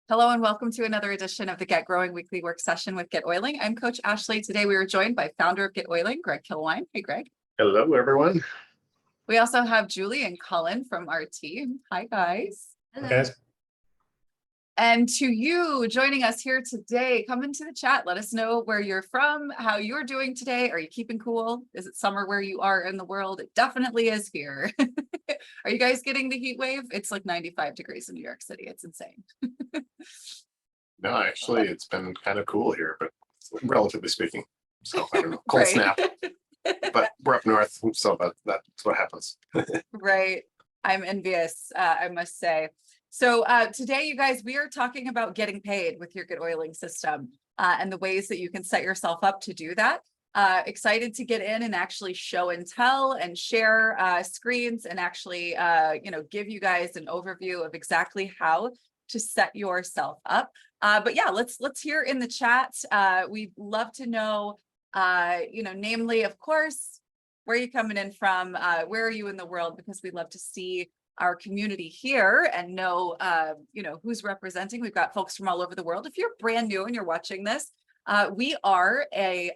Hello and welcome to another edition of the GetGrowing weekly work session with GetOiling. I'm Coach Ashley. Today we are joined by founder of GetOiling, Greg Kilwine. Hey, Greg. Hello, everyone. We also have Julie and Colin from our team. Hi, guys. Hello. Guys. And to you joining us here today, come into the chat. Let us know where you're from, how you're doing today. Are you keeping cool? Is it summer where you are in the world? It definitely is here. Are you guys getting the heat wave? It's like 95 degrees in New York City. It's insane. No, actually, it's been kind of cool here, but relatively speaking. So I don't know, cold Right. snap. But we're up north, so that's what happens. Right. I'm envious, I must say. So today, you guys, we are talking about getting paid with your GetOiling system and the ways that you can set yourself up to do that. Excited to get in and actually show and tell and share screens and actually, give you guys an overview of exactly how to set yourself up. But yeah, let's hear in the chat. We'd love to know, namely, of course, where are you coming in from? Where are you in the world? Because we'd love to see our community here and know, who's representing. We've got folks from all over the world. If you're brand new and you're watching this, we are a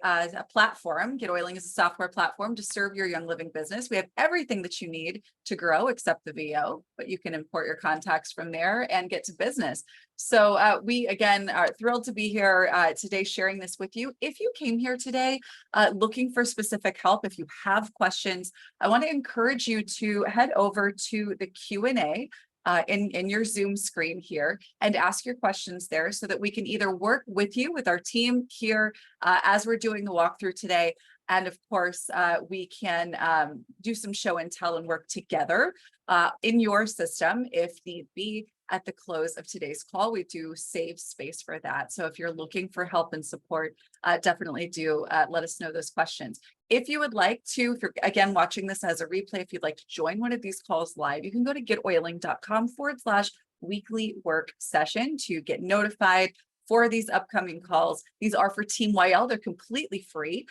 platform. GetOiling is a software platform to serve your young living business. We have everything that you need to grow except the VO, but you can import your contacts from there and get to business. So we, again, are thrilled to be here today sharing this with you. If you came here today looking for specific help, if you have questions, I want to encourage you to head over to the Q&A in your Zoom screen here and ask your questions there so that we can either work with you, with our team here as we're doing the walkthrough today. And of course, we can do some show and tell and work together in your system if need be. At the close of today's call, we do save space for that. So if you're looking for help and support, definitely do let us know those questions. If you would like to, if you're again watching this as a replay, if you'd like to join one of these calls live, you can go to getoiling.com/weekly work session to get notified for these upcoming calls. These are for Team YL. They're completely free.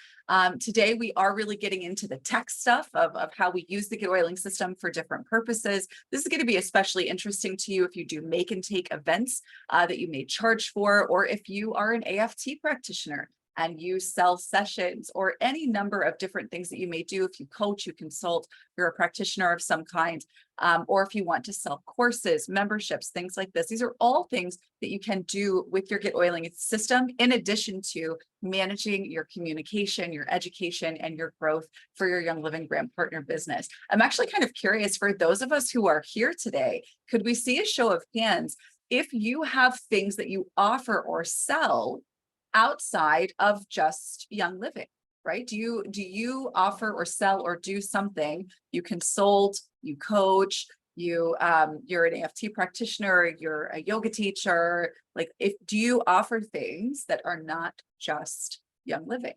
Today, we are really getting into the tech stuff of how we use the GetOiling system for different purposes. This is going to be especially interesting to you if you do make and take events that you may charge for, or if you are an AFT practitioner and you sell sessions or any number of different things that you may do. If you coach, you consult, you're a practitioner of some kind, or if you want to sell courses, memberships, things like this. These are all things that you can do with your GetOiling system, in addition to managing your communication, your education, and your growth for your Young Living brand partner business. I'm actually kind of curious, for those of us who are here today, could we see a show of hands if you have things that you offer or sell outside of just Young Living, right? Do you offer or sell or do something? You consult, you coach, you're an AFT practitioner, you're a yoga teacher. Like, do you offer things that are not just Young Living?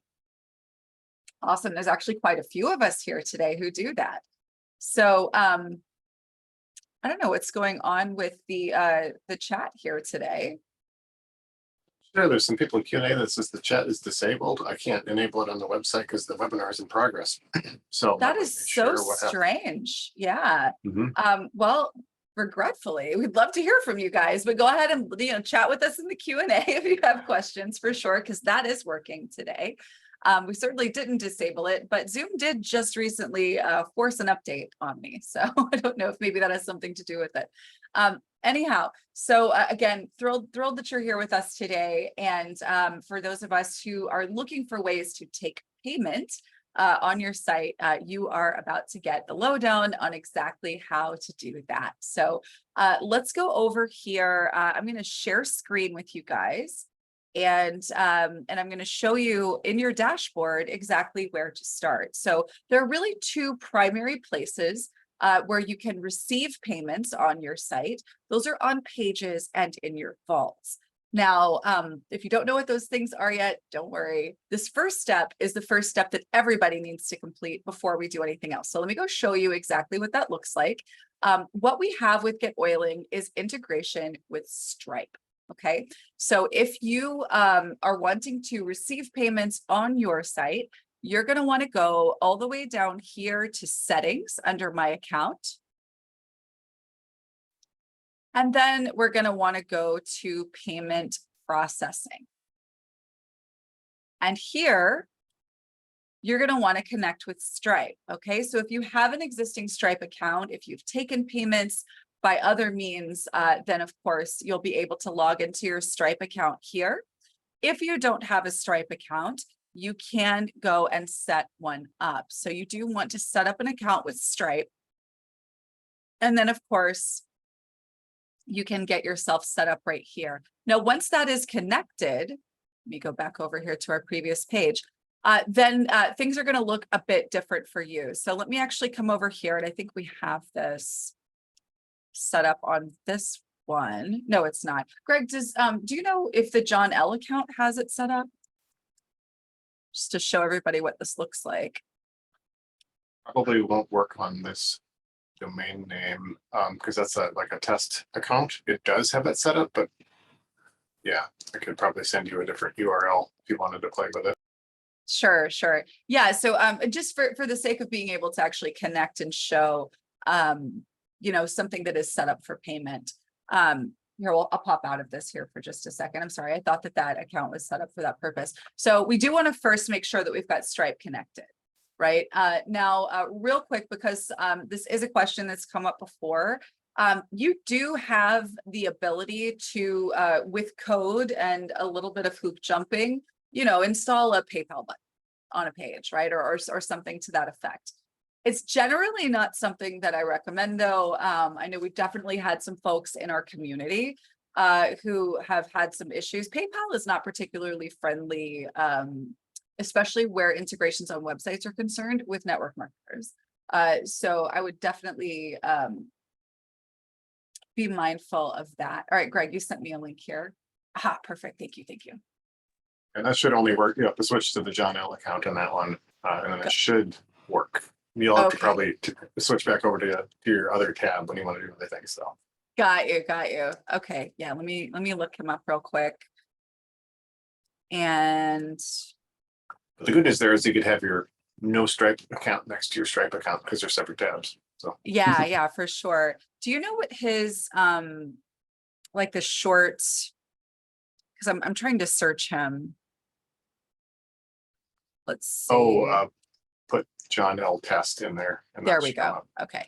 Awesome. There's actually quite a few of us here today who do that. So I don't know what's going on with the chat here today. Sure, there's some people in Q&A that says the chat is disabled. I can't enable it on the website because the webinar is in progress. So that is so strange. Yeah. Well, regretfully, we'd love to hear from you guys, but go ahead and chat with us in the Q&A if you have questions, for sure, because that is working today. We certainly didn't disable it, but Zoom did just recently force an update on me. So I don't know if maybe that has something to do with it. Anyhow, so again, thrilled that you're here with us today. And for those of us who are looking for ways to take payment on your site, you are about to get the lowdown on exactly how to do that. So let's go over here. I'm going to share screen with you guys. And I'm going to show you in your dashboard exactly where to start. So there are really two primary places where you can receive payments on your site. Those are on Pages and in your vaults. Now, if you don't know what those things are yet, don't worry. This first step is the first step that everybody needs to complete before we do anything else. So let me go show you exactly what that looks like. What we have with GetOiling is integration with Stripe. Okay, so if you are wanting to receive payments on your site, you're going to want to go all the way down here to settings under my account. And then we're going to want to go to payment processing. And here, you're going to want to connect with Stripe. Okay, so if you have an existing Stripe account, if you've taken payments by other means, then of course you'll be able to log into your Stripe account here. If you don't have a Stripe account, you can go and set one up. So you do want to set up an account with Stripe. And then of course, you can get yourself set up right here. Now, once that is connected, let me go back over here to our previous page, then things are going to look a bit different for you. So let me actually come over here, and I think we have this set up on this one. No, it's not. Greg, do you know if the John L account has it set up? Just to show everybody what this looks like. Probably won't work on this domain name because that's like a test account. It does have it set up, but yeah, I could probably send you a different URL if you wanted to play with it. Sure. Yeah, so just for the sake of being able to actually connect and show something that is set up for payment. Here, I'll pop out of this here for just a second. I'm sorry, I thought that account was set up for that purpose. So we do want to first make sure that we've got Stripe connected. Right now, real quick, because this is a question that's come up before. You do have the ability to, with code and a little bit of hoop jumping, install a PayPal button on a page, right? Or something to that effect. It's generally not something that I recommend, though. I know we've definitely had some folks in our community who have had some issues. PayPal is not particularly friendly, especially where integrations on websites are concerned with network marketers. So I would definitely be mindful of that. All right, Greg, you sent me a link here. Aha, perfect. Thank you. And that should only work. You have to switch to the John L account on that one, and then it should work. You'll have to probably switch back over to your other tab when you want to do other things. So. Got you. Okay, yeah. Let me look him up real quick. And but the good news there is you could have your no Stripe account next to your Stripe account because they're separate tabs. So yeah, for sure. Do you know what his like the short? Because I'm trying to search him. Let's see. Oh, put John L test in there. And there we go. Okay.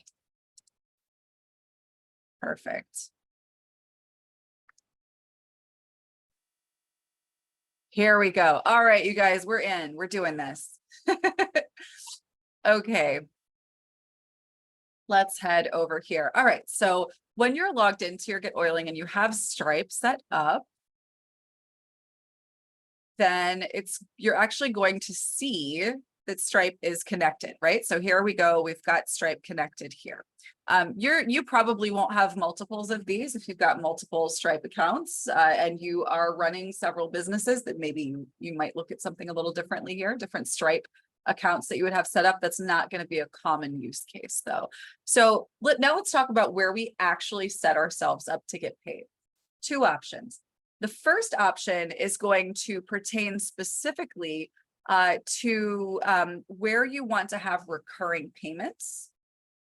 Perfect. Here we go. All right, you guys, we're in. We're doing this. Okay. Let's head over here. All right. So when you're logged into your GetOiling and you have Stripe set up, then you're actually going to see that Stripe is connected, right? So here we go. We've got Stripe connected here. You probably won't have multiples of these if you've got multiple Stripe accounts and you are running several businesses that maybe you might look at something a little differently here, different Stripe accounts that you would have set up. That's not going to be a common use case though. So now let's talk about where we actually set ourselves up to get paid. Two options. The first option is going to pertain specifically to where you want to have recurring payments.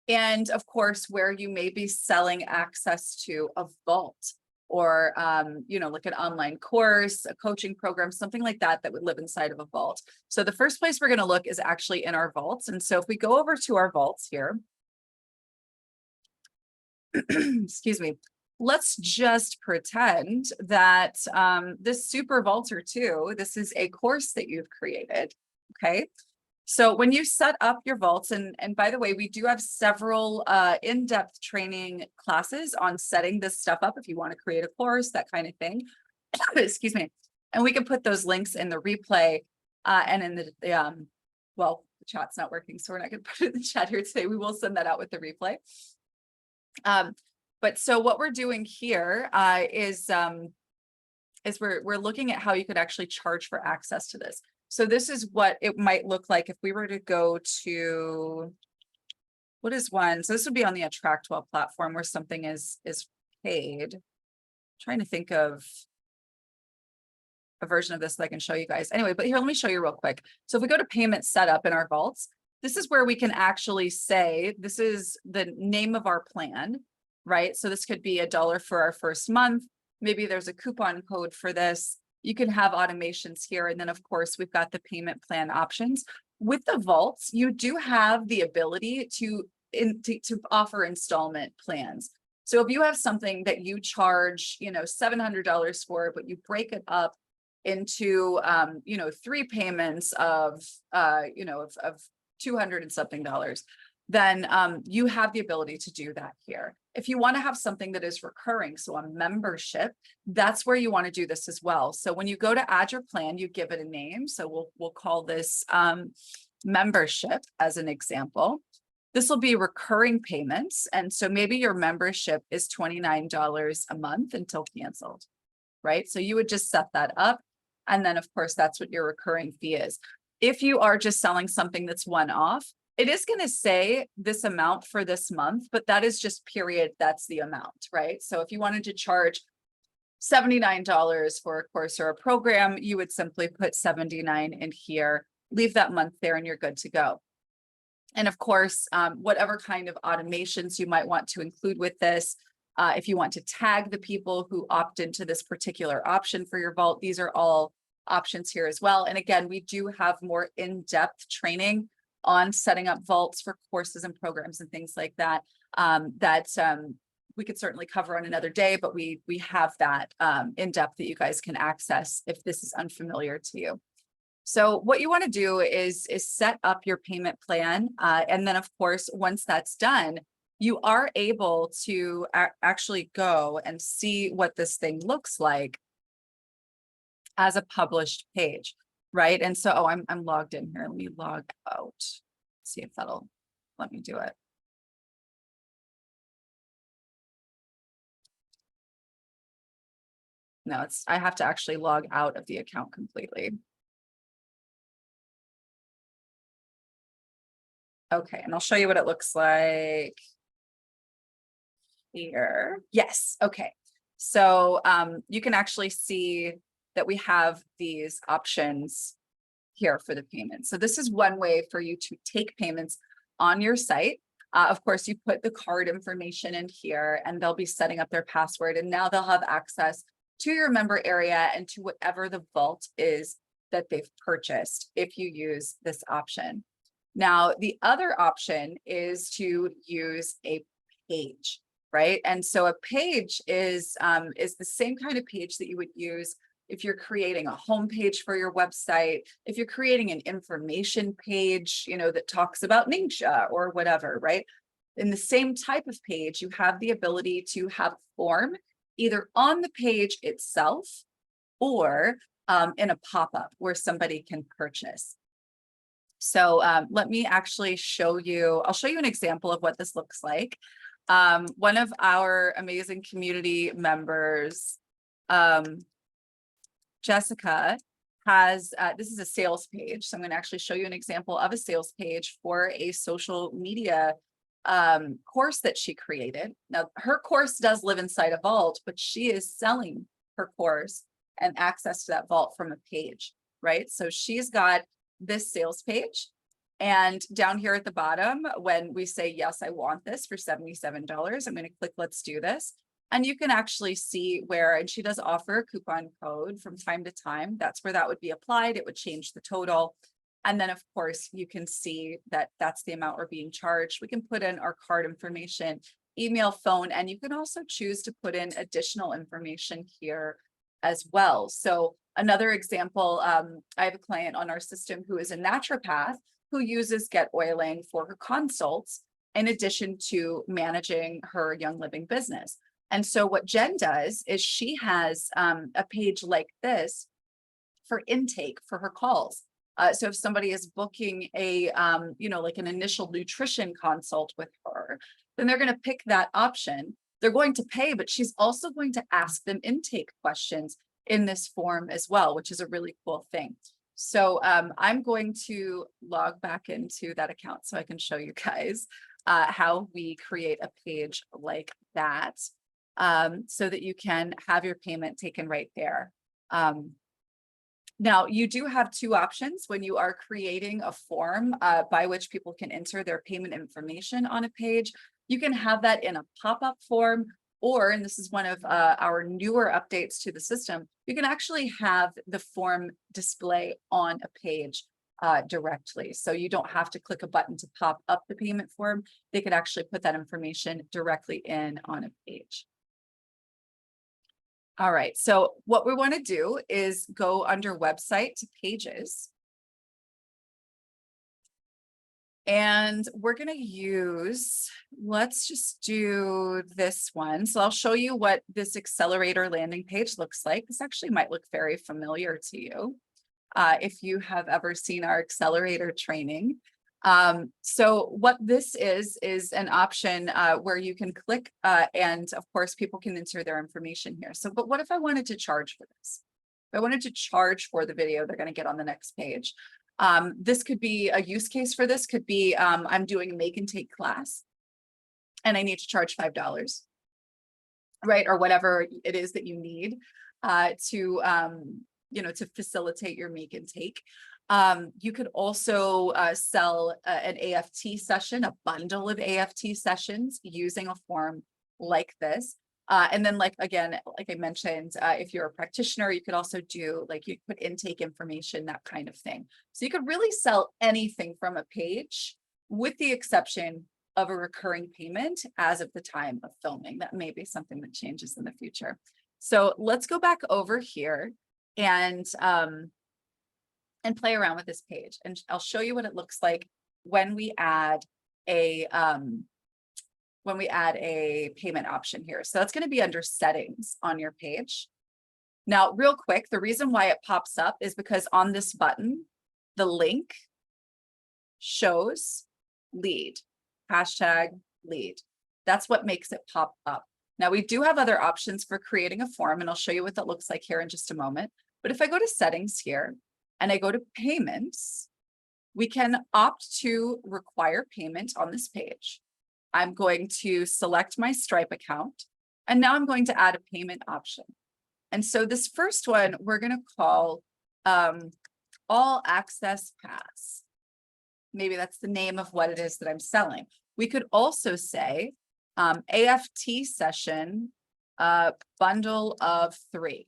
And of course, where you may be selling access to a vault or, like an online course, a coaching program, something like that, that would live inside of a vault. So the first place we're going to look is actually in our vaults. And so if we go over to our vaults here, excuse me, let's just pretend that this Super Vaulter 2, this is a course that you've created, okay? So when you set up your vaults, and by the way, we do have several in-depth training classes on setting this stuff up if you want to create a course, that kind of thing. Excuse me. And we can put those links in the replay and in the, well, the chat's not working, so we're not going to put it in the chat here today. We will send that out with the replay. But so what we're doing here is we're looking at how you could actually charge for access to this. So this is what it might look like if we were to go to, what is one? So this would be on the Attractwell platform where something is paid. I'm trying to think of a version of this that I can show you guys. Anyway, but here, let me show you real quick. So if we go to payment setup in our vaults, this is where we can actually say, this is the name of our plan. right? So this could be $1 for our first month. Maybe there's a coupon code for this. You can have automations here. And then of course, we've got the payment plan options. With the vaults, you do have the ability to offer installment plans. So if you have something that you charge, $700 for, but you break it up into, 3 payments of, of 200 and something dollars, then you have the ability to do that here. If you want to have something that is recurring, so a membership, that's where you want to do this as well. So when you go to add your plan, you give it a name. So we'll call this membership as an example. This will be recurring payments. And so maybe your membership is $29 a month until canceled, right? So you would just set that up. And then of course, that's what your recurring fee is. If you are just selling something that's one-off, it is going to say this amount for this month, but that is just period. That's the amount, right? So if you wanted to charge $79 for a course or a program, you would simply put 79 in here, leave that month there, and you're good to go. And of course, whatever kind of automations you might want to include with this, if you want to tag the people who opt into this particular option for your vault, these are all options here as well. And again, we do have more in-depth training on setting up vaults for courses and programs and things like that, we could certainly cover on another day, but we have that in depth that you guys can access if this is unfamiliar to you. So what you want to do is set up your payment plan. And then of course, once that's done, you are able to actually go and see what this thing looks like as a published page, right? And so, I'm logged in here. Let me log out. See if that'll let me do it. No, I have to actually log out of the account completely. Okay, and I'll show you what it looks like here. Yes, okay. So you can actually see that we have these options here for the payment. So this is one way for you to take payments on your site. Of course, you put the card information in here and they'll be setting up their password, and now they'll have access to your member area and to whatever the vault is that they've purchased if you use this option. Now, the other option is to use a page, right? And so a page is the same kind of page that you would use if you're creating a home page for your website, if you're creating an information page, that talks about Ningxia or whatever, right? In the same type of page, you have the ability to have a form either on the page itself or in a pop-up where somebody can purchase. So let me actually show you, I'll show you an example of what this looks like. One of our amazing community members, Jessica, has, this is a sales page. So I'm going to actually show you an example of a sales page for a social media course that she created. Now, her course does live inside a vault, but she is selling her course and access to that vault from a page, right? So she's got this sales page. And down here at the bottom, when we say, yes, I want this for $77, I'm going to click, let's do this. And you can actually see where, and she does offer a coupon code from time to time. That's where that would be applied. It would change the total. And then of course, you can see that that's the amount we're being charged. We can put in our card information, email, phone, and you can also choose to put in additional information here as well. So another example, I have a client on our system who is a naturopath who uses GetOiling for her consults in addition to managing her Young Living business. And so what Jen does is she has a page like this for intake for her calls. So if somebody is booking a, like an initial nutrition consult with her, then they're going to pick that option. They're going to pay, but she's also going to ask them intake questions in this form as well, which is a really cool thing. So I'm going to log back into that account so I can show you guys how we create a page like that so that you can have your payment taken right there. Now, you do have two options when you are creating a form by which people can enter their payment information on a page. You can have that in a pop-up form, or, and this is one of our newer updates to the system, you can actually have the form display on a page directly. So you don't have to click a button to pop up the payment form. They could actually put that information directly in on a page. All right, so what we want to do is go under website to pages. And we're going to use, let's just do this one. So I'll show you what this accelerator landing page looks like. This actually might look very familiar to you if you have ever seen our accelerator training. So what this is an option where you can click and of course people can enter their information here. So, but what if I wanted to charge for this? If I wanted to charge for the video they're going to get on the next page. This could be a use case for this could be I'm doing a make and take class and I need to charge $5, right? Or whatever it is that you need to, you know, to facilitate your make and take. You could also sell an AFT session, a bundle of AFT sessions using a form like this. And then again, like I mentioned, if you're a practitioner, you could also do you put intake information, that kind of thing. So you could really sell anything from a page with the exception of a recurring payment as of the time of filming. That may be something that changes in the future. So let's go back over here and play around with this page. And I'll show you what it looks like when we add a payment option here. So that's going to be under settings on your page. Now, real quick, the reason why it pops up is because on this button, the link shows lead, #lead. That's what makes it pop up. Now, we do have other options for creating a form, and I'll show you what that looks like here in just a moment. But if I go to settings here and I go to payments, we can opt to require payment on this page. I'm going to select my Stripe account, and now I'm going to add a payment option. And so this first one, we're going to call All Access Pass. Maybe that's the name of what it is that I'm selling. We could also say AFT session bundle of 3.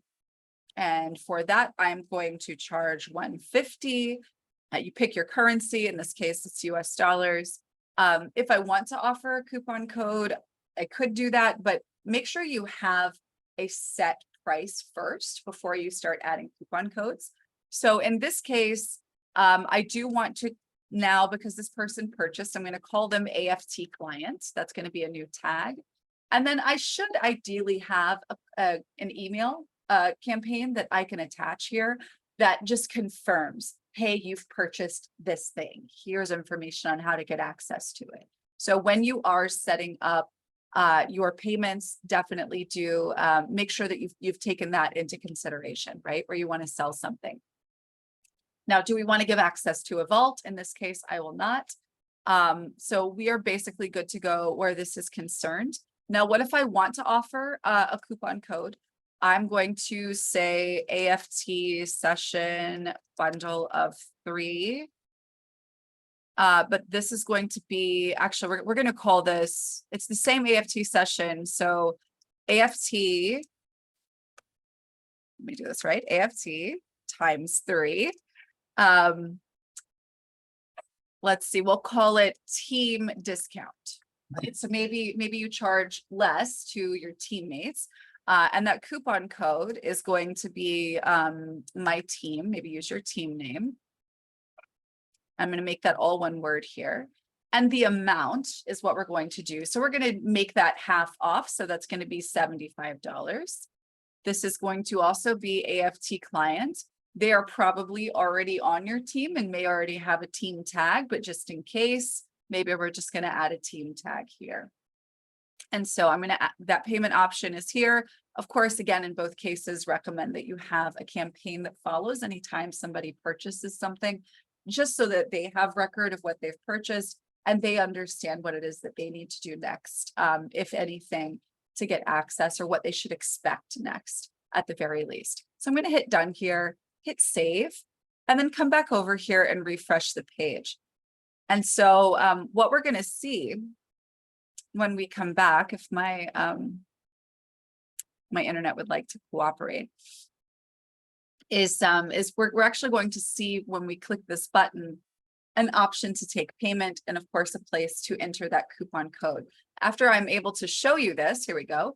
And for that, I'm going to charge $150. You pick your currency. In this case, it's US dollars. If I want to offer a coupon code, I could do that, but make sure you have a set price first before you start adding coupon codes. So in this case, I do want to now, because this person purchased, I'm going to call them AFT client. That's going to be a new tag. And then I should ideally have an email campaign that I can attach here that just confirms, hey, you've purchased this thing. Here's information on how to get access to it. So when you are setting up your payments, definitely do make sure that you've taken that into consideration, right? Where you want to sell something. Now, do we want to give access to a vault? In this case, I will not. So we are basically good to go where this is concerned. Now, what if I want to offer a coupon code? I'm going to say AFT session bundle of 3. But this is going to be, actually, we're going to call this, it's the same AFT session. So AFT, let me do this right, AFT times 3. Let's see, we'll call it team discount. Right? So maybe you charge less to your teammates. And that coupon code is going to be my team. Maybe use your team name. I'm going to make that all one word here. And the amount is what we're going to do. So we're going to make that half off. So that's going to be $75. This is going to also be AFT client. They are probably already on your team and may already have a team tag, but just in case, maybe we're just going to add a team tag here. And so I'm going to, that payment option is here. Of course, again, in both cases, recommend that you have a campaign that follows anytime somebody purchases something, just so that they have record of what they've purchased and they understand what it is that they need to do next, if anything, to get access or what they should expect next at the very least. So I'm going to hit done here, hit save, and then come back over here and refresh the page. And so what we're going to see when we come back, if my my internet would like to cooperate, is we're actually going to see when we click this button an option to take payment, and of course a place to enter that coupon code. After I'm able to show you this, here we go.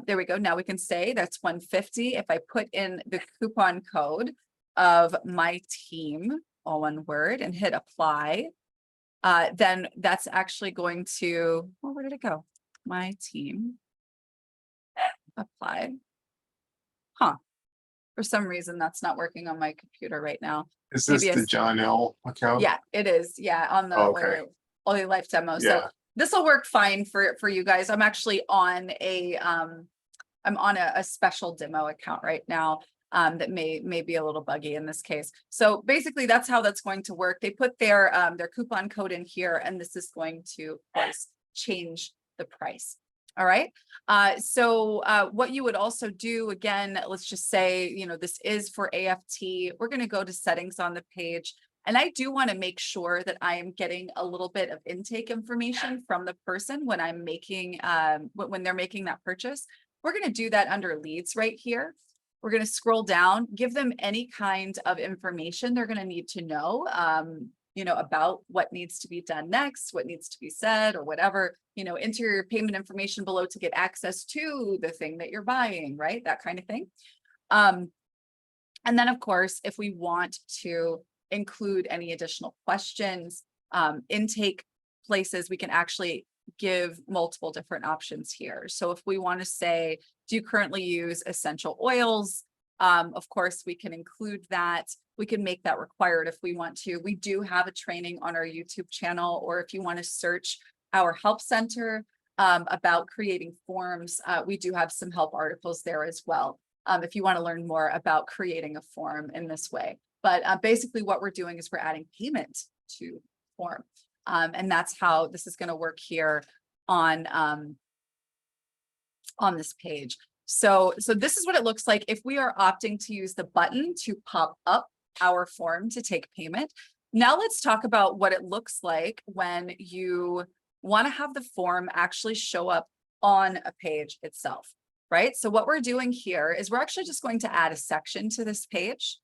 There we go. Now we can say that's 150. If I put in the coupon code of my team, all one word, and hit apply, then that's actually going to, well, where did it go? My team, apply. Huh. For some reason, that's not working on my computer right now. Is this Maybe the John L account? Yeah, it is. Yeah, on the Oh, okay. Oily Life demo. So Yeah. this will work fine for you guys. I'm actually on a I'm on a special demo account right now that may be a little buggy in this case. So basically that's how that's going to work. They put their coupon code in here, and this is going to, of course, change the price. All right. So what you would also do, again, let's just say, you know, this is for AFT. We're going to go to settings on the page. And I do want to make sure that I am getting a little bit of intake information from the person when I'm making, when they're making that purchase. We're going to do that under leads right here. We're going to scroll down, give them any kind of information they're going to need to know, you know, about what needs to be done next, what needs to be said, or whatever, you know, enter your payment information below to get access to the thing that you're buying, right? That kind of thing. And then, of course, if we want to include any additional questions, intake places, we can actually give multiple different options here. So if we want to say, do you currently use essential oils? Of course, we can include that. We can make that required if we want to. We do have a training on our YouTube channel, or if you want to search our help center about creating forms, we do have some help articles there as well. If you want to learn more about creating a form in this way. But basically what we're doing is we're adding payment to form. And that's how this is going to work here on this page. So this is what it looks like if we are opting to use the button to pop up our form to take payment. Now let's talk about what it looks like when you want to have the form actually show up on a page itself, right? So what we're doing here is we're actually just going to add a section to this page.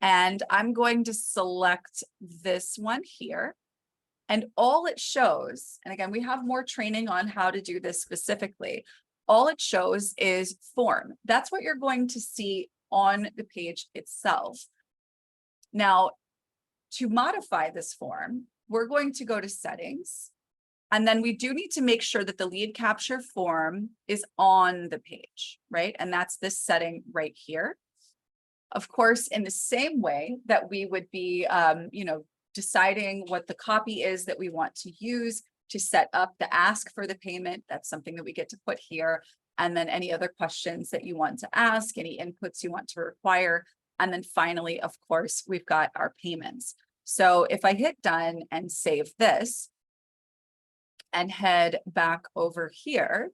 And I'm going to select this one here. And all it shows, and again, we have more training on how to do this specifically. All it shows is form. That's what you're going to see on the page itself. Now, to modify this form, we're going to go to settings. And then we do need to make sure that the lead capture form is on the page, right? And that's this setting right here. Of course, in the same way that we would be, you know, deciding what the copy is that we want to use to set up the ask for the payment. That's something that we get to put here. And then any other questions that you want to ask, any inputs you want to require. And then finally, of course, we've got our payments. So if I hit done and save this and head back over here,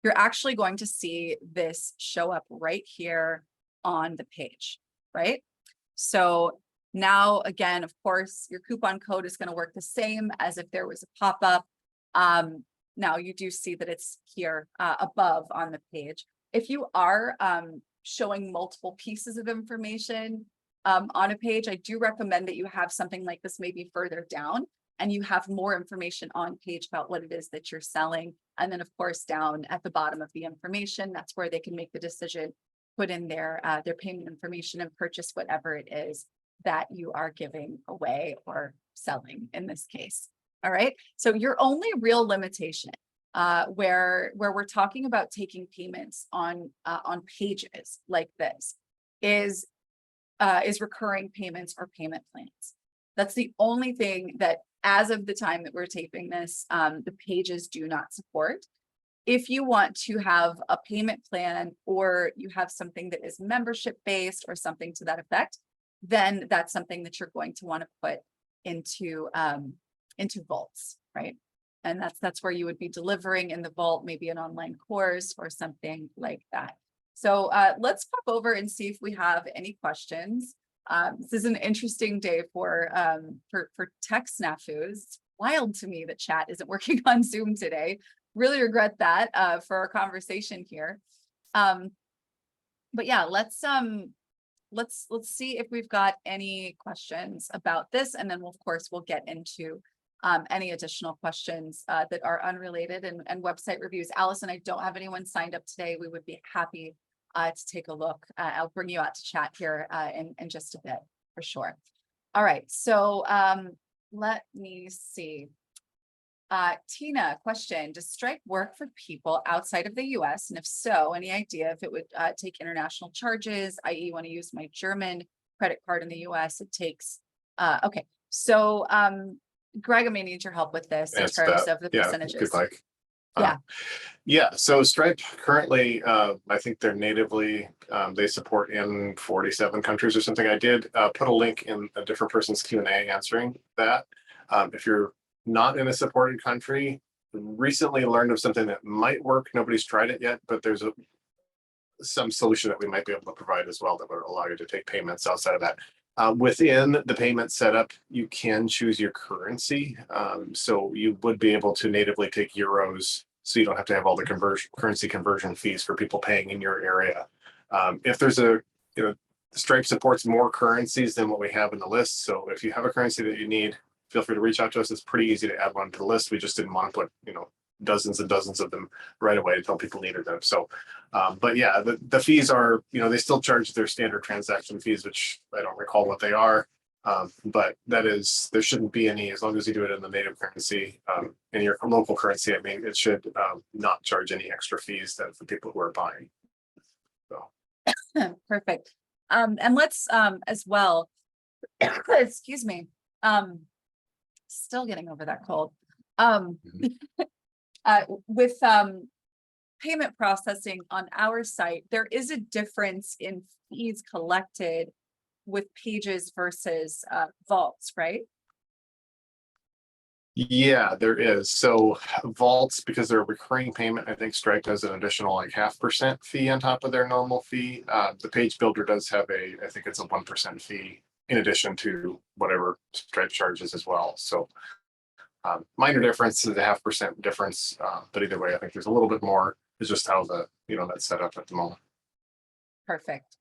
you're actually going to see this show up right here on the page, right? So now, again, of course, your coupon code is going to work the same as if there was a pop-up. Now you do see that it's here above on the page. If you are showing multiple pieces of information on a page, I do recommend that you have something like this maybe further down, and you have more information on page about what it is that you're selling. And then, of course, down at the bottom of the information, that's where they can make the decision, put in their payment information, and purchase whatever it is that you are giving away or selling in this case. All right. So your only real limitation where we're talking about taking payments on pages like this is recurring payments or payment plans. That's the only thing that, as of the time that we're taping this, the pages do not support. If you want to have a payment plan, or you have something that is membership based or something to that effect, then that's something that you're going to want to put into vaults, right? And that's where you would be delivering in the vault, maybe an online course or something like that. So let's pop over and see if we have any questions. This is an interesting day for tech snafus. It's wild to me that chat isn't working on Zoom today. Really regret that for our conversation here. But yeah, let's see if we've got any questions about this, and then of course we'll get into any additional questions that are unrelated and website reviews. Allison, I don't have anyone signed up today. We would be happy to take a look. I'll bring you out to chat here in just a bit for sure. All right, so let me see. Tina, question, does Stripe work for people outside of the US? And if so, any idea if it would take international charges, i.e. when I use my German credit card in the US, it takes, okay. So Greg, I may need your help with this in terms of the percentages. If you'd like. Yeah. Yeah, so Stripe currently, I think they're natively, they support in 47 countries or something. I did put a link in a different person's Q&A answering that. If you're not in a supported country, recently learned of something that might work. Nobody's tried it yet, but there's some solution that we might be able to provide as well that would allow you to take payments outside of that. Within the payment setup, you can choose your currency. So you would be able to natively take euros, so you don't have to have all the currency conversion fees for people paying in your area. If there's Stripe supports more currencies than what we have in the list. So if you have a currency that you need, feel free to reach out to us. It's pretty easy to add one to the list. We just didn't want to put, dozens and dozens of them right away until people needed them. So, but yeah, the fees are, they still charge their standard transaction fees, which I don't recall what they are. But there shouldn't be any, as long as you do it in the native currency, in your local currency. I mean, it should not charge any extra fees for people who are buying. So. Perfect. And let's as well, excuse me, still getting over that cold. With payment processing on our site, there is a difference in fees collected with Pages versus Vaults, right? Yeah, there is. So Vaults, because they're a recurring payment, I think Stripe has an additional 0.5% fee on top of their normal fee. The Page Builder does have I think it's a 1% fee in addition to whatever Stripe charges as well. So minor difference is a 0.5% difference, but either way, I think there's a little bit more. It's just how that's set up at the moment. Perfect.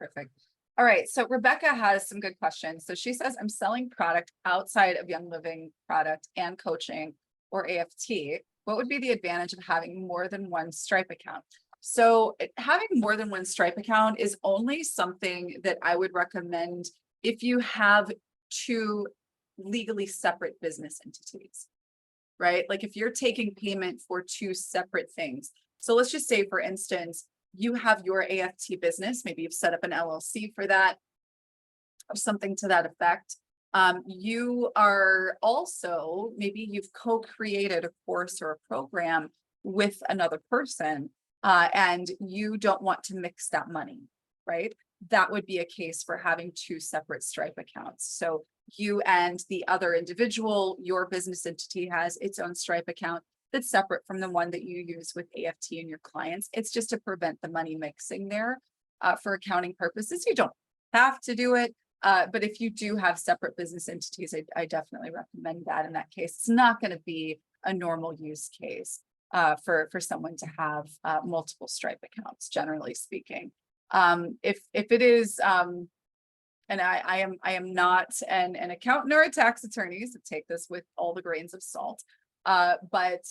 All right, so Rebecca has some good questions. So she says, I'm selling product outside of Young Living product and coaching or AFT. What would be the advantage of having more than one Stripe account? So having more than one Stripe account is only something that I would recommend if you have two legally separate business entities, right? Like if you're taking payment for two separate things. So let's just say, for instance, you have your AFT business, maybe you've set up an LLC for that or something to that effect. You are also, maybe you've co-created a course or a program with another person and you don't want to mix that money, right? That would be a case for having two separate Stripe accounts. So you and the other individual, your business entity has its own Stripe account that's separate from the one that you use with AFT and your clients. It's just to prevent the money mixing there for accounting purposes. You don't have to do it, but if you do have separate business entities, I definitely recommend that in that case. It's not going to be a normal use case for someone to have multiple Stripe accounts, generally speaking. If it is, and I am not an accountant or a tax attorney, so take this with all the grains of salt. But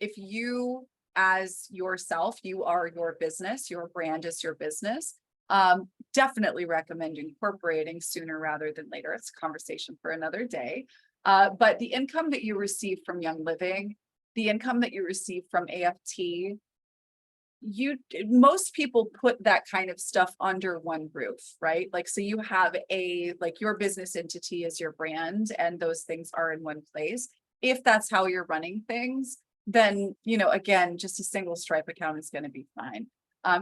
if you, as yourself, you are your business, your brand is your business, definitely recommend incorporating sooner rather than later. It's a conversation for another day. But the income that you receive from Young Living, the income that you receive from AFT, most people put that kind of stuff under one roof, right? Like, so you have your business entity is your brand and those things are in one place. If that's how you're running things, then, again, just a single Stripe account is going to be fine.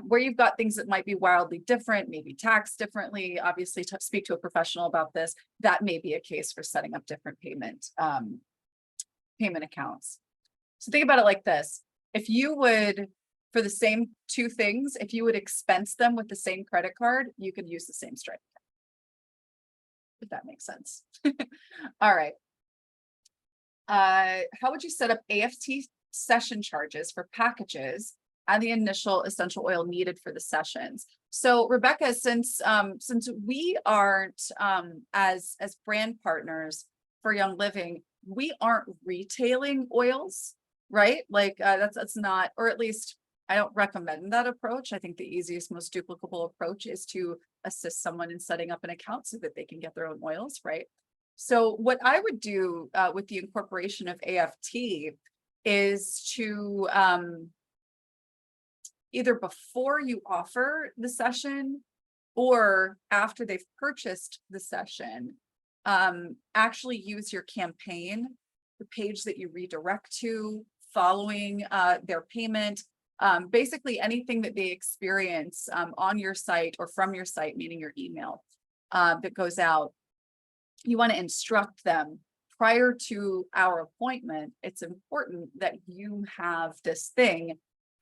Where you've got things that might be wildly different, maybe taxed differently, obviously to speak to a professional about this, that may be a case for setting up different payment accounts. So think about it like this. If you would, for the same two things, if you would expense them with the same credit card, you could use the same Stripe account, if that makes sense. All right. how would you set up AFT session charges for packages and the initial essential oil needed for the sessions? So Rebecca, since we aren't as brand partners for Young Living, we aren't retailing oils, right? Like that's not, or at least I don't recommend that approach. I think the easiest, most duplicable approach is to assist someone in setting up an account so that they can get their own oils, right? So what I would do with the incorporation of AFT is to either before you offer the session or after they've purchased the session, actually use your campaign, the page that you redirect to following their payment, basically anything that they experience on your site or from your site, meaning your email that goes out. You want to instruct them prior to our appointment. It's important that you have this thing,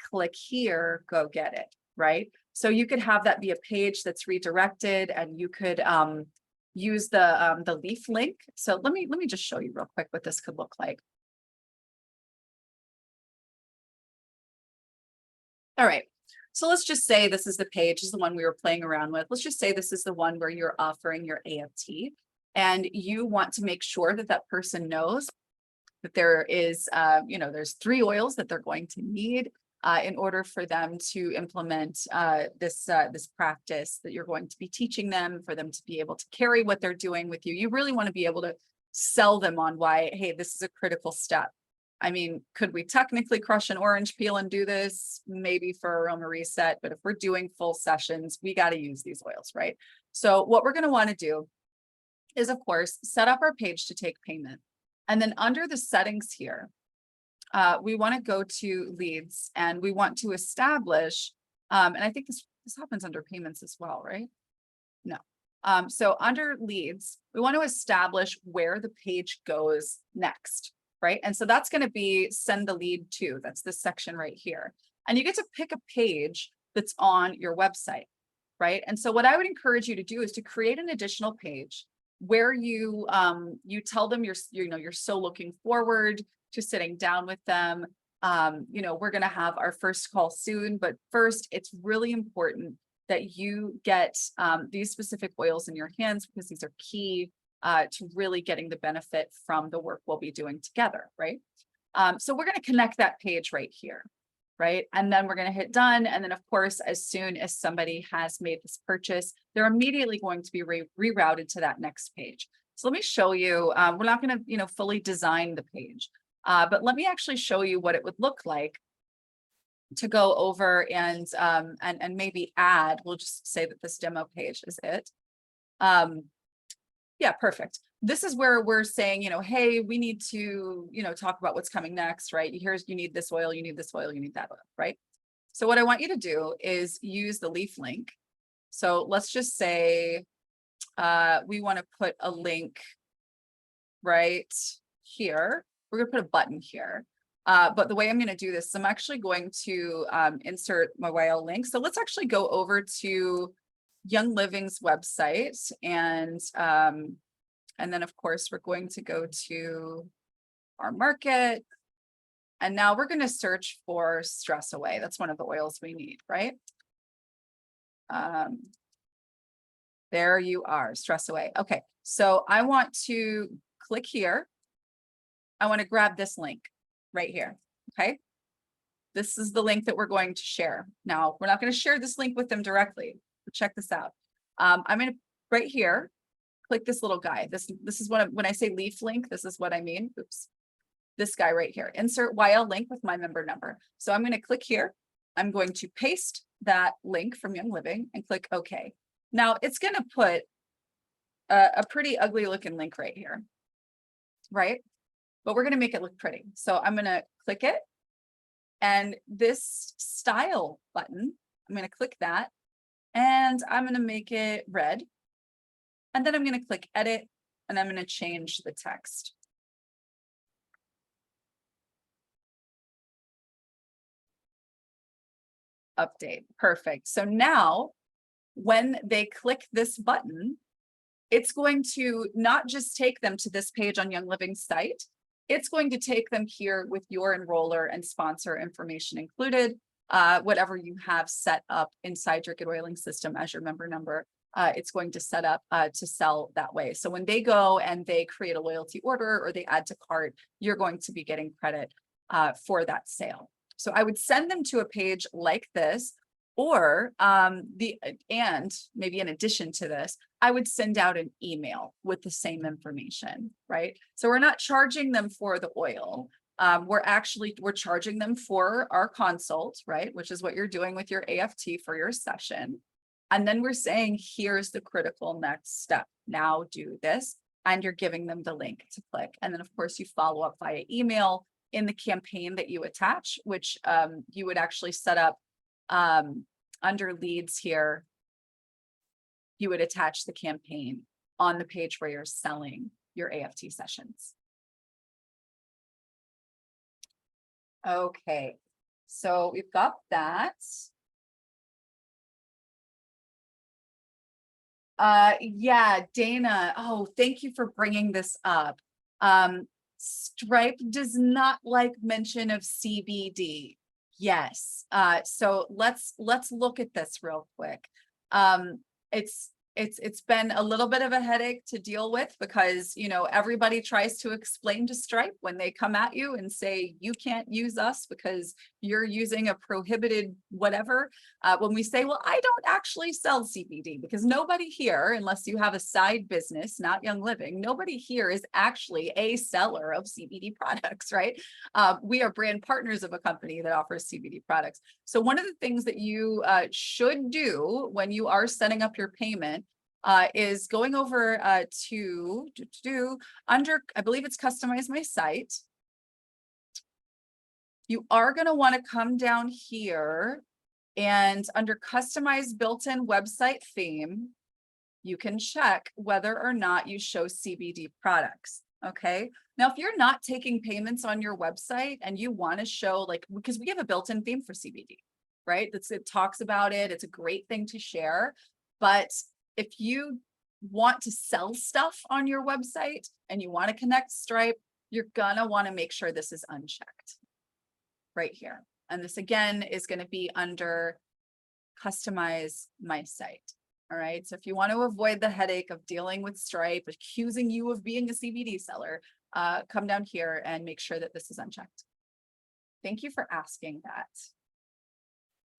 click here, go get it, right? So you could have that be a page that's redirected, and you could use the leaf link. So let me just show you real quick what this could look like. All right, so let's just say this is the page, this is the one we were playing around with. Let's just say this is the one where you're offering your AFT, and you want to make sure that that person knows that there is, there's 3 oils that they're going to need in order for them to implement this practice that you're going to be teaching them, for them to be able to carry what they're doing with you. You really want to be able to sell them on why, hey, this is a critical step. I mean, could we technically crush an orange peel and do this? Maybe for aroma reset, but if we're doing full sessions, we got to use these oils, right? So what we're going to want to do is, of course, set up our page to take payment. And then under the settings here, we want to go to leads, and we want to establish, and I think this happens under payments as well, right? No. So under leads, we want to establish where the page goes next, right? And so that's going to be send the lead to, that's this section right here. And you get to pick a page that's on your website, right? And so what I would encourage you to do is to create an additional page where you tell them you're so looking forward to sitting down with them. We're going to have our first call soon, but first it's really important that you get these specific oils in your hands, because these are key to really getting the benefit from the work we'll be doing together, right? So we're going to connect that page right here, right? And then we're going to hit done. And then of course, as soon as somebody has made this purchase, they're immediately going to be rerouted to that next page. So let me show you, we're not going to, fully design the page, but let me actually show you what it would look like to go over and maybe add, we'll just say that this demo page is it. Yeah, perfect. This is where we're saying, hey, we need to, talk about what's coming next, right? You need this oil, you need this oil, you need that oil, right? So what I want you to do is use the leaf link. So let's just say we want to put a link right here. We're going to put a button here. But the way I'm going to do this, I'm actually going to insert my YL link. So let's actually go over to Young Living's website, and then of course we're going to go to our market, and now we're going to search for Stress Away. That's one of the oils we need, right? There you are, Stress Away. Okay, so I want to click here. I want to grab this link right here. Okay, this is the link that we're going to share. Now we're not going to share this link with them directly. Check this out. I'm going to right here, click this little guy. This is what when I say leaf link, this is what I mean. Oops. This guy right here, insert YL link with my member number. So I'm going to click here. I'm going to paste that link from Young Living and click OK. Now it's going to put a pretty ugly looking link right here, right? But we're going to make it look pretty. So I'm going to click it, and this style button, I'm going to click that. And I'm going to make it red. And then I'm going to click edit, and I'm going to change the text. Update. Perfect. So now when they click this button, it's going to not just take them to this page on Young Living's site, it's going to take them here with your enroller and sponsor information included, whatever you have set up inside your GetOiling system as your member number. It's going to set up to sell that way. So when they go and they create a loyalty order or they add to cart, you're going to be getting credit for that sale. So I would send them to a page like this, or and maybe in addition to this, I would send out an email with the same information, right? So we're not charging them for the oil. We're charging them for our consult, right? Which is what you're doing with your AFT for your session. And then we're saying, here's the critical next step. Now do this, and you're giving them the link to click. And then of course you follow up via email in the campaign that you attach, which you would actually set up under leads here. You would attach the campaign on the page where you're selling your AFT sessions. Okay, so we've got that. Yeah, Dana. Oh, thank you for bringing this up. Stripe does not like mention of CBD. Yes. So let's look at this real quick. It's been a little bit of a headache to deal with because, you know, everybody tries to explain to Stripe when they come at you and say, you can't use us because you're using a prohibited whatever. When we say, well, I don't actually sell CBD, because nobody here, unless you have a side business, not Young Living, nobody here is actually a seller of CBD products, right? We are brand partners of a company that offers CBD products. So one of the things that you should do when you are setting up your payment is going over to under, I believe it's customize my site. You are going to want to come down here and under customize built-in website theme, you can check whether or not you show CBD products. Okay. Now, if you're not taking payments on your website and you want to show, like, because we have a built-in theme for CBD, right? It talks about it. It's a great thing to share. But if you want to sell stuff on your website and you want to connect Stripe, you're gonna want to make sure this is unchecked right here. And this again is going to be under customize my site. All right. So if you want to avoid the headache of dealing with Stripe accusing you of being a CBD seller, come down here and make sure that this is unchecked. Thank you for asking that,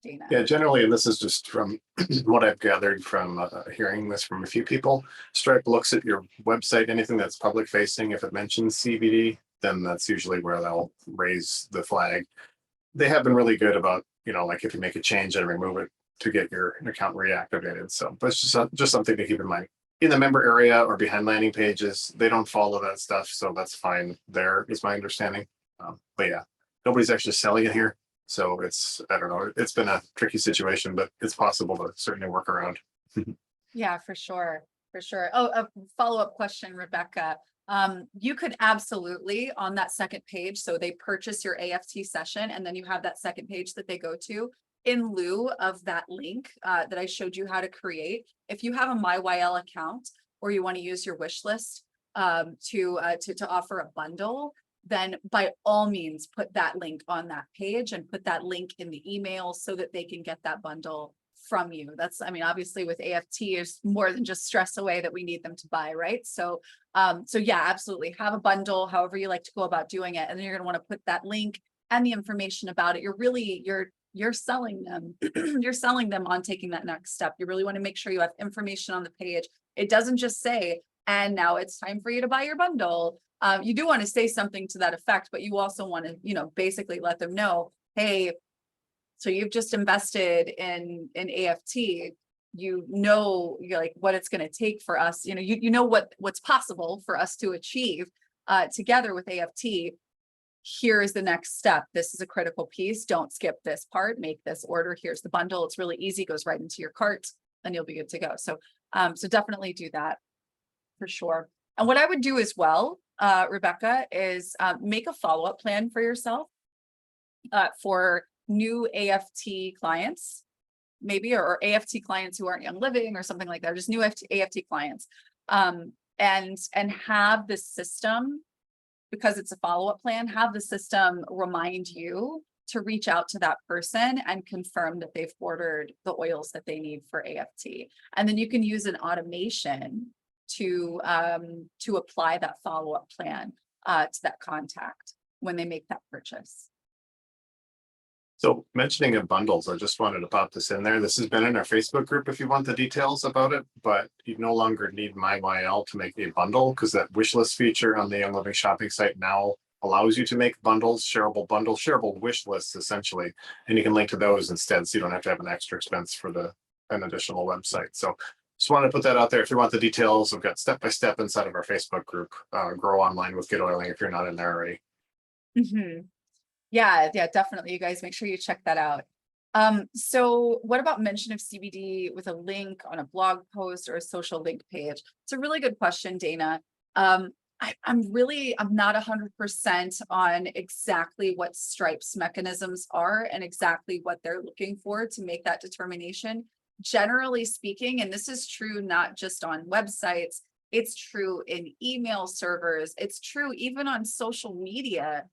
Dana. Yeah, generally, and this is just from what I've gathered from hearing this from a few people, Stripe looks at your website, anything that's public facing, if it mentions CBD, then that's usually where they'll raise the flag. They have been really good about, you know, like if you make a change and remove it to get your account reactivated. So, but it's just something to keep in mind. In the member area or behind landing pages, they don't follow that stuff, so that's fine there, is my understanding. But yeah, nobody's actually selling it here. So it's, I don't know, it's been a tricky situation, but it's possible to certainly work around. Yeah, for sure. For sure. Oh, a follow-up question, Rebecca. You could absolutely on that second page, so they purchase your AFT session and then you have that second page that they go to in lieu of that link that I showed you how to create. If you have a MyYL account or you want to use your wish list to offer a bundle, then by all means, put that link on that page and put that link in the email so that they can get that bundle from you. That's, I mean, obviously with AFT is more than just stress away that we need them to buy, right? So, so yeah, absolutely. Have a bundle, however you like to go about doing it. And then you're going to want to put that link and the information about it. You're selling them, you're selling them on taking that next step. You really want to make sure you have information on the page. It doesn't just say, and now it's time for you to buy your bundle. You do want to say something to that effect, but you also want to, you know, basically let them know, hey, so you've just invested in AFT, you know, you're like what it's going to take for us, you know, you know what's possible for us to achieve together with AFT. Here is the next step. This is a critical piece. Don't skip this part. Make this order. Here's the bundle. It's really easy. Goes right into your cart and you'll be good to go. So, so definitely do that for sure. And what I would do as well, Rebecca, is make a follow-up plan for yourself for new AFT clients, maybe, or AFT clients who aren't Young Living or something like that, or just new AFT clients, and have the system because it's a follow-up plan, have the system remind you to reach out to that person and confirm that they've ordered the oils that they need for AFT. And then you can use an automation to apply that follow-up plan to that contact when they make that purchase. So mentioning of bundles, I just wanted to pop this in there. This has been in our Facebook group if you want the details about it, but you no longer need MyYL to make a bundle because that wish list feature on the Young Living shopping site now allows you to make bundles, shareable wish lists essentially, and you can link to those instead, so you don't have to have an extra expense for an additional website. So just wanted to put that out there. If you want the details, we've got step-by-step inside of our Facebook group, Grow Online with GetOiling if you're not in there already. Mm-hmm. Yeah, definitely. You guys make sure you check that out. So what about mention of CBD with a link on a blog post or a social link page? It's a really good question, Dana. I'm not 100% on exactly what Stripe's mechanisms are and exactly what they're looking for to make that determination. Generally speaking, and this is true not just on websites, it's true in email servers, it's true even on social media.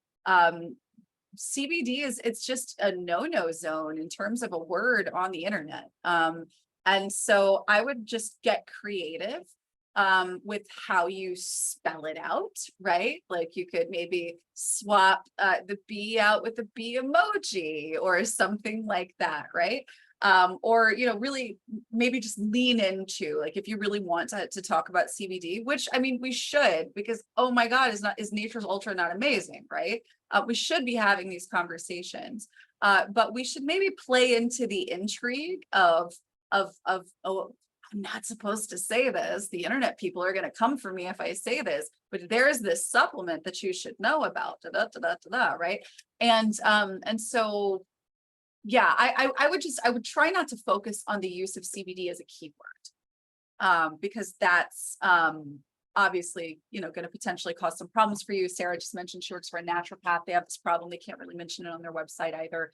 CBD it's just a no-no zone in terms of a word on the internet. And so I would just get creative with how you spell it out, right? Like you could maybe swap the B out with the B emoji or something like that, right? Or, you know, really maybe just lean into, like, if you really want to talk about CBD, which I mean, we should, because, oh my God, is Nature's Ultra not amazing, right? We should be having these conversations, but we should maybe play into the intrigue of, oh, I'm not supposed to say this. The internet people are going to come for me if I say this, but there's this supplement that you should know about, right? And so, yeah, I would try not to focus on the use of CBD as a keyword, because that's obviously, you know, going to potentially cause some problems for you. Sarah just mentioned she works for a naturopath. They have this problem. They can't really mention it on their website either.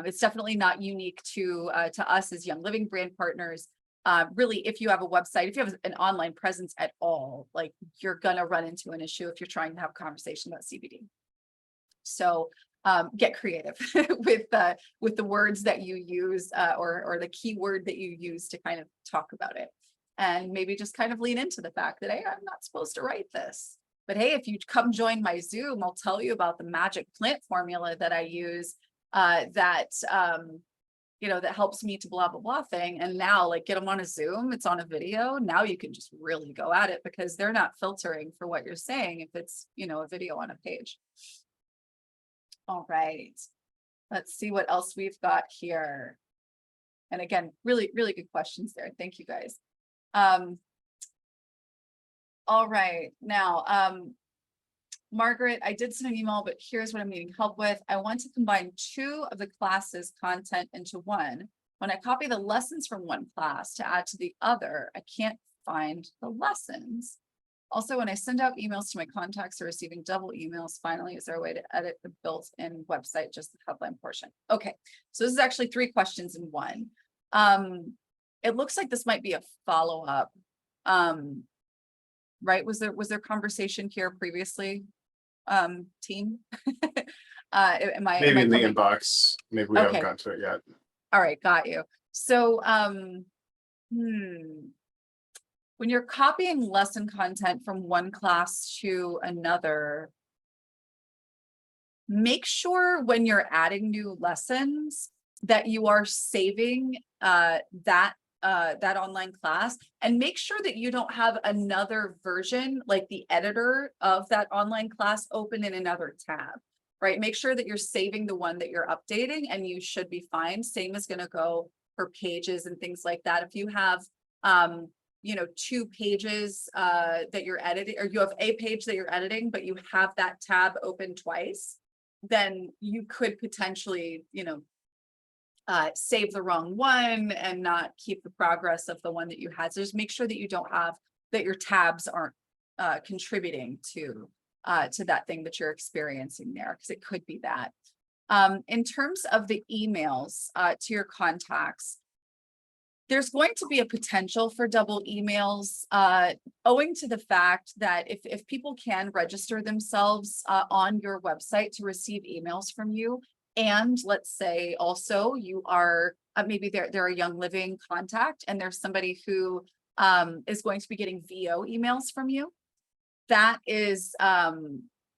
It's definitely not unique to us as Young Living brand partners. Really, if you have a website, if you have an online presence at all, like, you're going to run into an issue if you're trying to have a conversation about CBD. So get creative with the words that you use, or the keyword that you use to kind of talk about it. And maybe just kind of lean into the fact that, hey, I'm not supposed to write this. But hey, if you come join my Zoom, I'll tell you about the magic plant formula that I use that helps me to blah, blah, blah thing. And now, like, get them on a Zoom, it's on a video. Now you can just really go at it because they're not filtering for what you're saying if it's, you know, a video on a page. All right, let's see what else we've got here. And again, really, really good questions there. Thank you guys. All right, now, Margaret, I did send an email, but here's what I'm needing help with. I want to combine 2 of the classes content into one. When I copy the lessons from one class to add to the other, I can't find the lessons. Also, when I send out emails to my contacts, are receiving double emails. Finally, is there a way to edit the built-in website, just the headline portion? Okay, so this is actually 3 questions in one. It looks like this might be a follow-up. Right? Was there conversation here previously, team? Am I Maybe in the coming? inbox. Maybe we haven't gotten to it yet. All right, got you. So when you're copying lesson content from one class to another, make sure when you're adding new lessons that you are saving that online class, and make sure that you don't have another version, like the editor of that online class, open in another tab, right? Make sure that you're saving the one that you're updating, and you should be fine. Same is going to go for pages and things like that. If you have 2 pages that you're editing, or you have a page that you're editing, but you have that tab open twice, then you could potentially, save the wrong one and not keep the progress of the one that you had. So just make sure that you don't have, that your tabs aren't contributing to that thing that you're experiencing there, because it could be that. In terms of the emails to your contacts, there's going to be a potential for double emails, owing to the fact that if people can register themselves on your website to receive emails from you, and let's say also you are maybe they're a young living contact and there's somebody who is going to be getting VO emails from you, that is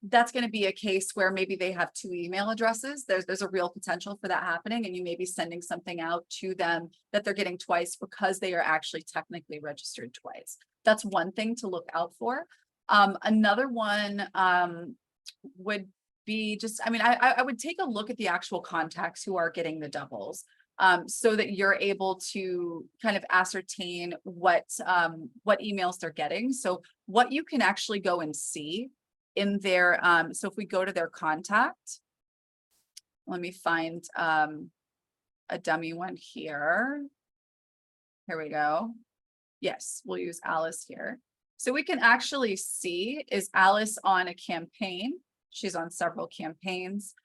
that's going to be a case where maybe they have two email addresses. There's a real potential for that happening, and you may be sending something out to them that they're getting twice because they are actually technically registered twice. That's one thing to look out for. Another one would be just, I mean, I would take a look at the actual contacts who are getting the doubles, so that you're able to kind of ascertain what emails they're getting. So what you can actually go and see in their, so if we go to their contact, let me find a dummy one here. Here we go. Yes, we'll use Alice here. So we can actually see, is Alice on a campaign? She's on several campaigns.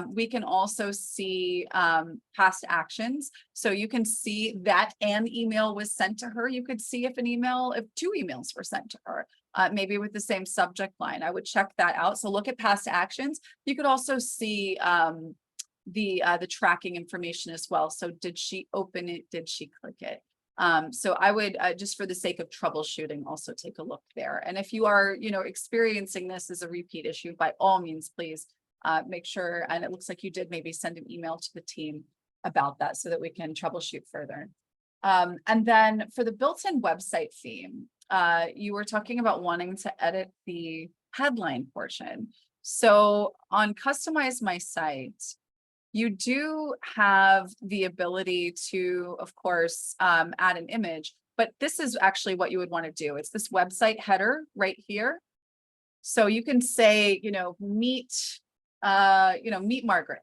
We can also see past actions. So you can see that an email was sent to her. You could see if two emails were sent to her, maybe with the same subject line. I would check that out. So look at past actions. You could also see the tracking information as well. So did she open it? Did she click it? So I would just for the sake of troubleshooting, also take a look there. And if you are, experiencing this as a repeat issue, by all means, please make sure. And it looks like you did maybe send an email to the team about that so that we can troubleshoot further. And then for the built-in website theme, you were talking about wanting to edit the headline portion. So on Customize My Site, you do have the ability to, of course, add an image, but this is actually what you would want to do. It's this website header right here. So you can say, meet Margaret,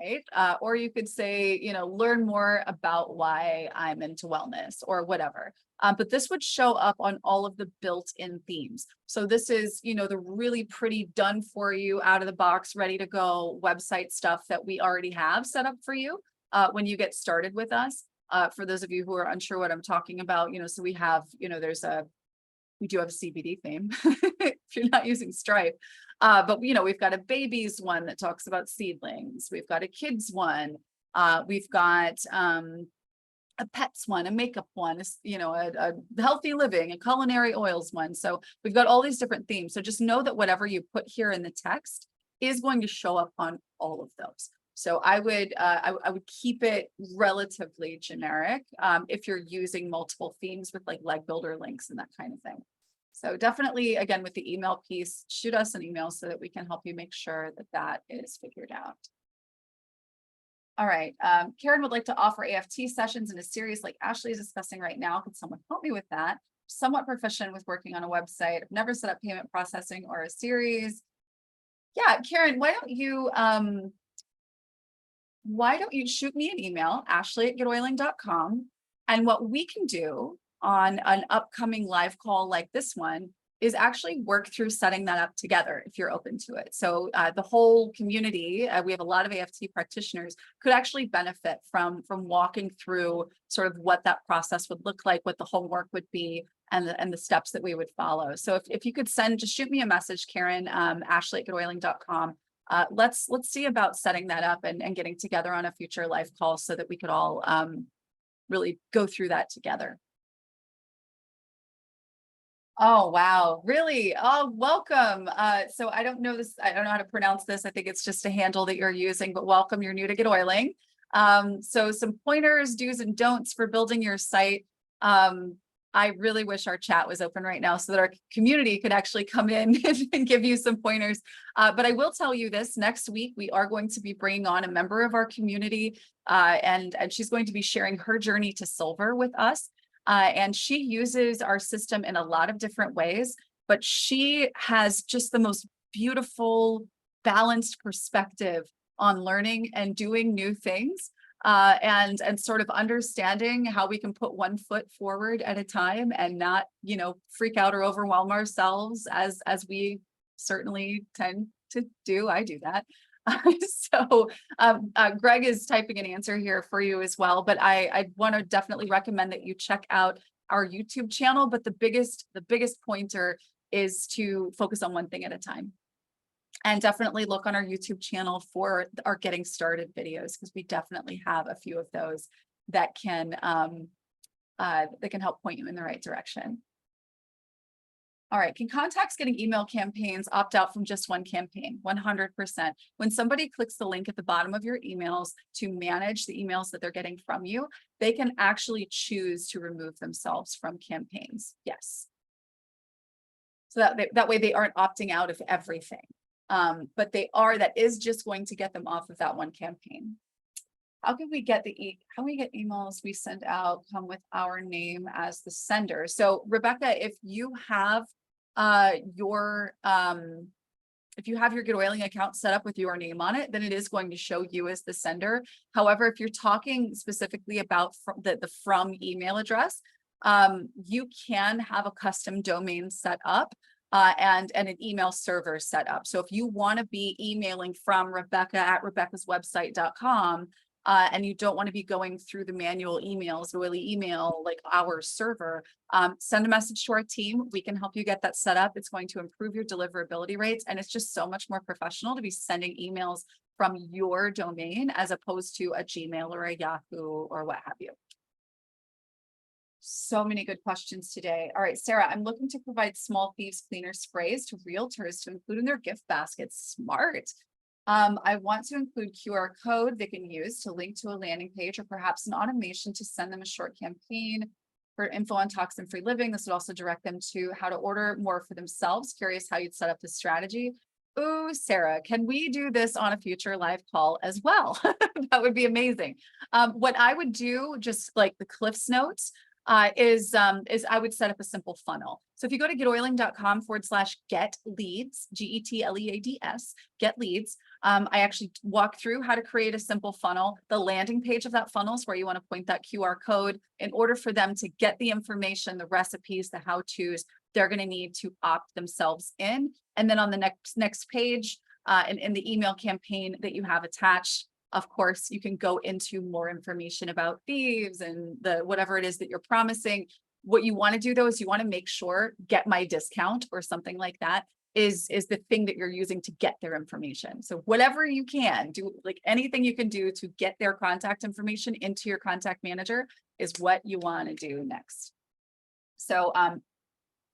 right? Or you could say, learn more about why I'm into wellness or whatever. But this would show up on all of the built-in themes. So this is, the really pretty done for you, out of the box, ready to go website stuff that we already have set up for you when you get started with us. For those of you who are unsure what I'm talking about, so we have, we do have a CBD theme if you're not using Stripe. But we've got a babies one that talks about seedlings. We've got a kids one. We've got a pets one, a makeup one, a healthy living, a culinary oils one. So we've got all these different themes. So just know that whatever you put here in the text is going to show up on all of those. So I would keep it relatively generic if you're using multiple themes with like leg builder links and that kind of thing. So definitely, again, with the email piece, shoot us an email so that we can help you make sure that that is figured out. All right, Karen would like to offer AFT sessions in a series like Ashley is discussing right now. Could someone help me with that? Somewhat proficient with working on a website. I've never set up payment processing or a series. Yeah, Karen, why don't you shoot me an email, ashley@getoiling.com. And what we can do on an upcoming live call like this one is actually work through setting that up together if you're open to it. So the whole community, we have a lot of AFT practitioners, could actually benefit from walking through sort of what that process would look like, what the homework would be, and the steps that we would follow. So if you could just shoot me a message, Karen, ashley@getoiling.com. Let's see about setting that up and getting together on a future live call so that we could all really go through that together. Oh, wow. Really? Oh, welcome. So I don't know this. I don't know how to pronounce this. I think it's just a handle that you're using, but welcome. You're new to GetOiling. So some pointers, do's and don'ts for building your site. I really wish our chat was open right now so that our community could actually come in and give you some pointers. But I will tell you this, next week, we are going to be bringing on a member of our community and she's going to be sharing her journey to silver with us. And she uses our system in a lot of different ways, but she has just the most beautiful, balanced perspective on learning and doing new things. And sort of understanding how we can put one foot forward at a time and not, freak out or overwhelm ourselves as we certainly tend to do. I do that. Greg is typing an answer here for you as well, but I want to definitely recommend that you check out our YouTube channel. But the biggest pointer is to focus on one thing at a time. And definitely look on our YouTube channel for our getting started videos, because we definitely have a few of those that can help point you in the right direction. All right, can contacts getting email campaigns opt out from just one campaign? 100%. When somebody clicks the link at the bottom of your emails to manage the emails that they're getting from you, they can actually choose to remove themselves from campaigns. Yes. So that way they aren't opting out of everything. But that is just going to get them off of that one campaign. How can we get emails we send out come with our name as the sender? So Rebecca, if you have your GetOiling account set up with your name on it, then it is going to show you as the sender. However, if you're talking specifically about the from email address, you can have a custom domain set up and an email server set up. So if you want to be emailing from Rebecca at rebeccaswebsite.com, and you don't want to be going through the manual emails, really email like our server, send a message to our team. We can help you get that set up. It's going to improve your deliverability rates. And it's just so much more professional to be sending emails from your domain as opposed to a Gmail or a Yahoo or what have you. So many good questions today. All right, Sarah, I'm looking to provide small thieves cleaner sprays to realtors to include in their gift baskets. Smart. I want to include QR code they can use to link to a landing page or perhaps an automation to send them a short campaign for info on toxin-free living. This would also direct them to how to order more for themselves. Curious how you'd set up this strategy. Ooh, Sarah, can we do this on a future live call as well? That would be amazing. What I would do, just like the Cliff's Notes, is I would set up a simple funnel. So if you go to getoiling.com/get leads, GETLEADS, get leads, I actually walk through how to create a simple funnel. The landing page of that funnel is where you want to point that QR code. In order for them to get the information, the recipes, the how-tos, they're going to need to opt themselves in. And then on the next page, and in the email campaign that you have attached, of course, you can go into more information about thieves and whatever it is that you're promising. What you want to do though is you want to make sure get my discount or something like that is the thing that you're using to get their information. So whatever you can do, like anything you can do to get their contact information into your contact manager is what you want to do next. So,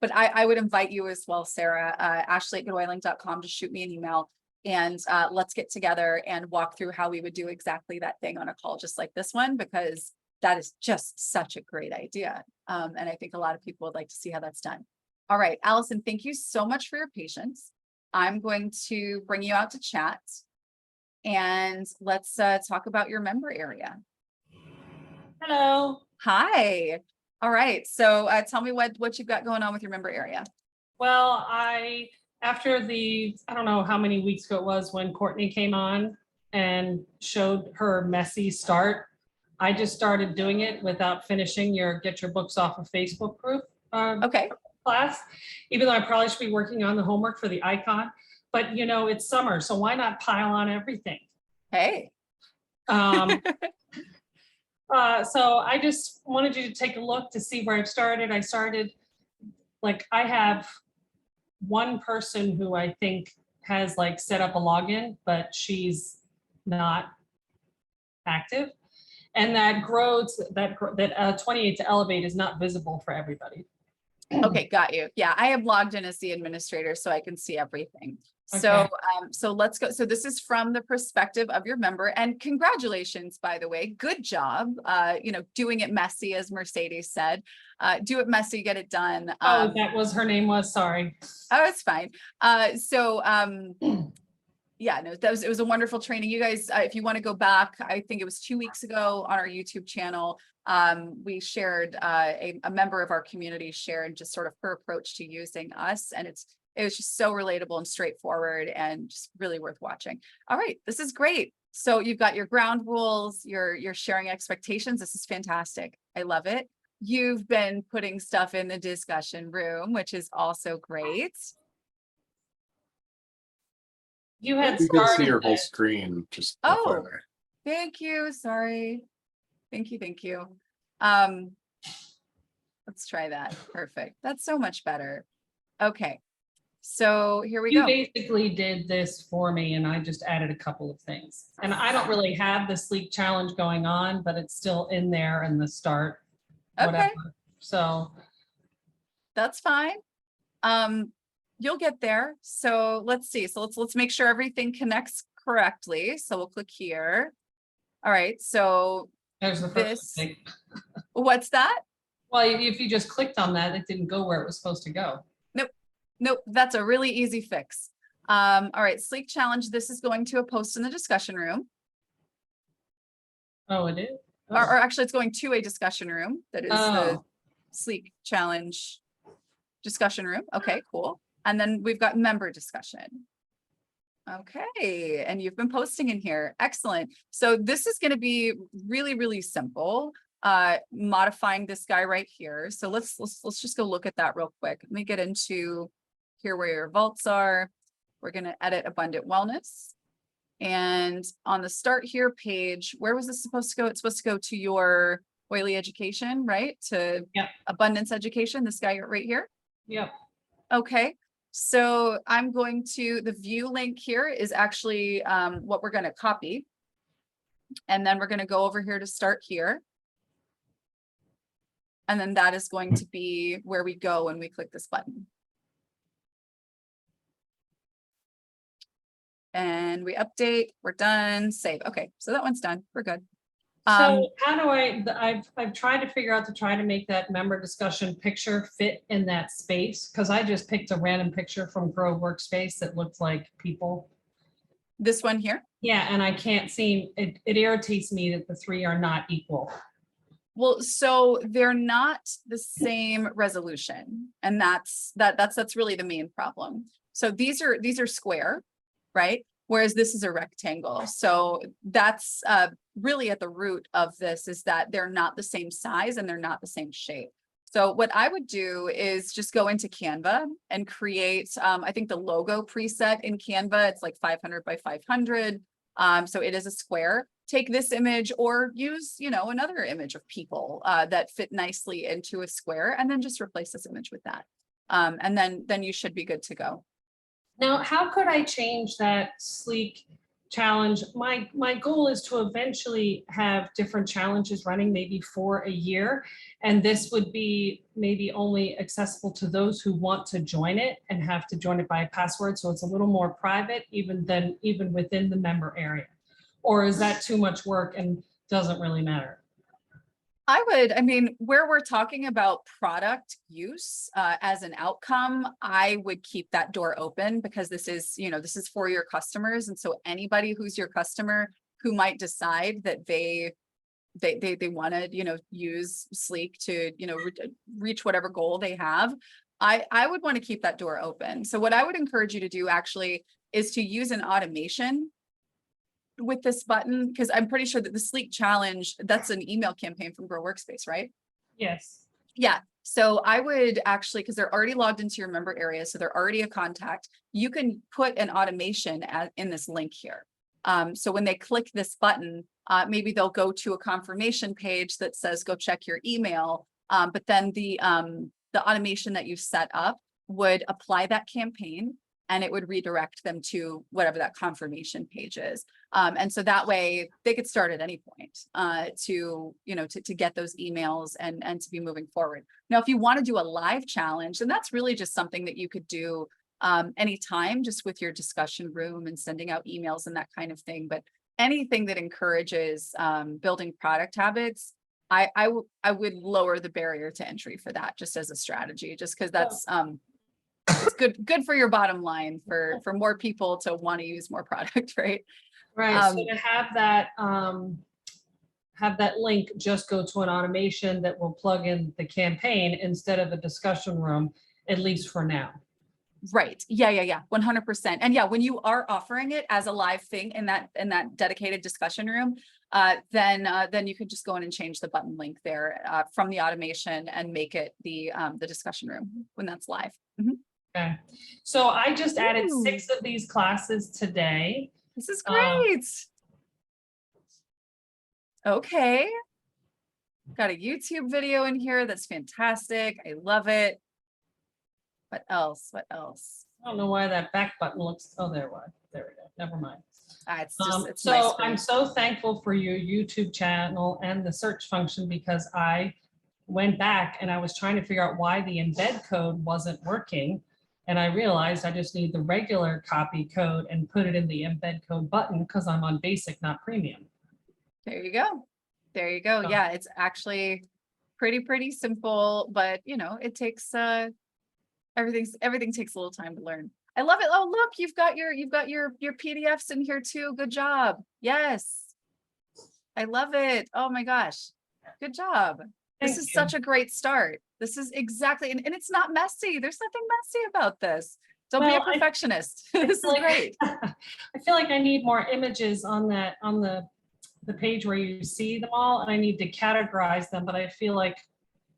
but I would invite you as well, Sarah, Ashley@getoiling.com, to shoot me an email. And let's get together and walk through how we would do exactly that thing on a call just like this one, because that is just such a great idea. And I think a lot of people would like to see how that's done. All right, Allison, thank you so much for your patience. I'm going to bring you out to chat and let's talk about your member area. Hello. Hi. All right, so tell me what you've got going on with your member area. Well, after I don't know how many weeks ago it was when Courtney came on and showed her messy start, I just started doing it without finishing your Get Your Books Off of Facebook group Okay. class, even though I probably should be working on the homework for the icon. But you know, it's summer, so why not pile on everything? Hey. So I just wanted you to take a look to see where I've started. I have one person who I think has like set up a login, but she's not active. And that 28 to elevate is not visible for everybody. Okay, got you. Yeah, I am logged in as the administrator, so I can see everything. Okay. So let's go. So this is from the perspective of your member, and congratulations, by the way, good job. Doing it messy, as Mercedes said. Do it messy, get it done. That was her name was, sorry. Oh, it's fine. Yeah, no, it was a wonderful training. You guys, if you want to go back, I think it was 2 weeks ago on our YouTube channel, we shared a member of our community shared just sort of her approach to using us, and it was just so relatable and straightforward and just really worth watching. All right, this is great. So you've got your ground rules, you're sharing expectations. This is fantastic. I love it. You've been putting stuff in the discussion room, which is also great. You had You can see your started whole it. screen, just Oh. FYI. Thank you, sorry. Thank you, thank you. Let's try that. Perfect. That's so much better. Okay, so here we You go. basically did this for me and I just added a couple of things. And I don't really have the sleek challenge going on, but it's still in there in the start, whatever. Okay, So, that's fine. You'll get there. So let's see. So let's make sure everything connects correctly. So we'll click here. All right, so there's the this, first thing. what's that? Well, if you just clicked on that, it didn't go where it was supposed to go. Nope, that's a really easy fix. All right, Sleek Challenge. This is going to a post in the discussion room, Oh, it is? or actually it's going to a discussion room that is the Oh, Sleek Challenge discussion room. Okay, cool. And then we've got member discussion. Okay, and you've been posting in here. Excellent. So this is going to be really, really simple. Modifying this guy right here. So let's just go look at that real quick. Let me get into here where your vaults are. We're going to edit abundant wellness. And on the start here page, where was this supposed to go? It's supposed to go to your oily education, right? To Yep. abundance education, this guy right here. yep. Okay, so I'm going to, the view link here is actually what we're going to copy. And then we're going to go over here to start here. And then that is going to be where we go when we click this button. And we update, we're done, save. Okay, so that one's done, we're good. So how do I've tried to figure out to try to make that member discussion picture fit in that space, because I just picked a random picture from Grow Workspace that looked like people. This one here. Yeah, and I can't seem, it irritates me that the three are not equal. Well, so they're not the same resolution, and that's really the main problem. So these are square, right? Whereas this is a rectangle. So that's really at the root of this, is that they're not the same size and they're not the same shape. So what I would do is just go into Canva and create, I think the logo preset in Canva, it's like 500 by 500. So it is a square. Take this image or use, another image of people that fit nicely into a square, and then just replace this image with that. And then you should be good to go. Now, how could I change that sleek challenge? My goal is to eventually have different challenges running, maybe for a year. And this would be maybe only accessible to those who want to join it and have to join it by a password. So it's a little more private even within the member area. Or is that too much work and doesn't really matter? I mean, where we're talking about product use as an outcome, I would keep that door open, because this is for your customers. And so anybody who's your customer who might decide that they want to, use Sleek to, reach whatever goal they have, I would want to keep that door open. So what I would encourage you to do actually is to use an automation with this button, because I'm pretty sure that the Sleek Challenge, that's an email campaign from Grow Workspace, right? Yes. Yeah. So I would actually, because they're already logged into your member area, so they're already a contact, you can put an automation in this link here. So when they click this button, maybe they'll go to a confirmation page that says, go check your email. But then the automation that you've set up would apply that campaign, and it would redirect them to whatever that confirmation page is. And so that way they could start at any point to get those emails and to be moving forward. Now, if you want to do a live challenge, then that's really just something that you could do anytime, just with your discussion room and sending out emails and that kind of thing. But anything that encourages building product habits, I would lower the barrier to entry for that, just as a strategy, just because that's it's good for your bottom line, for more people to want to use more product, right? Right. So to have that link just go to an automation that will plug in the campaign instead of a discussion room, at least for now. Right. Yeah. 100%. And yeah, when you are offering it as a live thing in that dedicated discussion room, then you could just go in and change the button link there from the automation and make it the discussion room when that's live. Mm-hmm. Okay. So I just added Ooh. 6 of these classes today. This is Um, great. Okay. Got a YouTube video in here. That's fantastic. I love it. What else? What else? I don't know why that back button looks, oh, there we go. Never mind. It's just, it's So nice for I'm me. so thankful for your YouTube channel and the search function, because I went back and I was trying to figure out why the embed code wasn't working. And I realized I just need the regular copy code and put it in the embed code button because I'm on basic, not premium. There you go. There you go. Oh. Yeah, it's actually pretty simple, but you know, it takes everything takes a little time to learn. I love it. Oh, look, you've got your PDFs in here too. Good job. Yes. I love it. Oh my gosh. Good job. This Thank is you. such a great start. This is exactly, and it's not messy. There's nothing messy about this. Don't be a Well, perfectionist. This is like- great. I feel like I need more images on that, on the page where you see them all, and I need to categorize them, but I feel like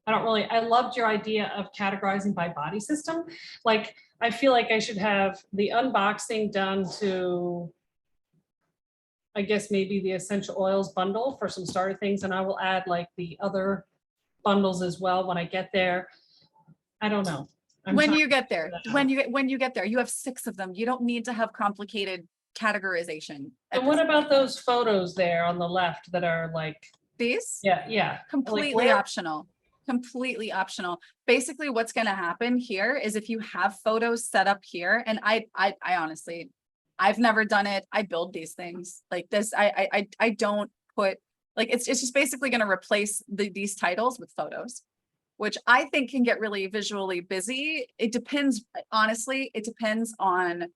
I loved your idea of categorizing by body system. Like, I feel like I should have the unboxing done to, I guess, maybe the essential oils bundle for some starter things, and I will add like the other bundles as well when I get there. I don't know. When you get there, that when you get there, you have 6 of them. You don't need to have complicated categorization. And what about those photos there on the left that are like, These? yeah. Completely where- optional. Completely optional. Basically, what's going to happen here is if you have photos set up here, and I honestly, I've never done it. I build these things like this. I don't put like it's just basically going to replace these titles with photos, which I think can get really visually busy. It depends, honestly, it depends on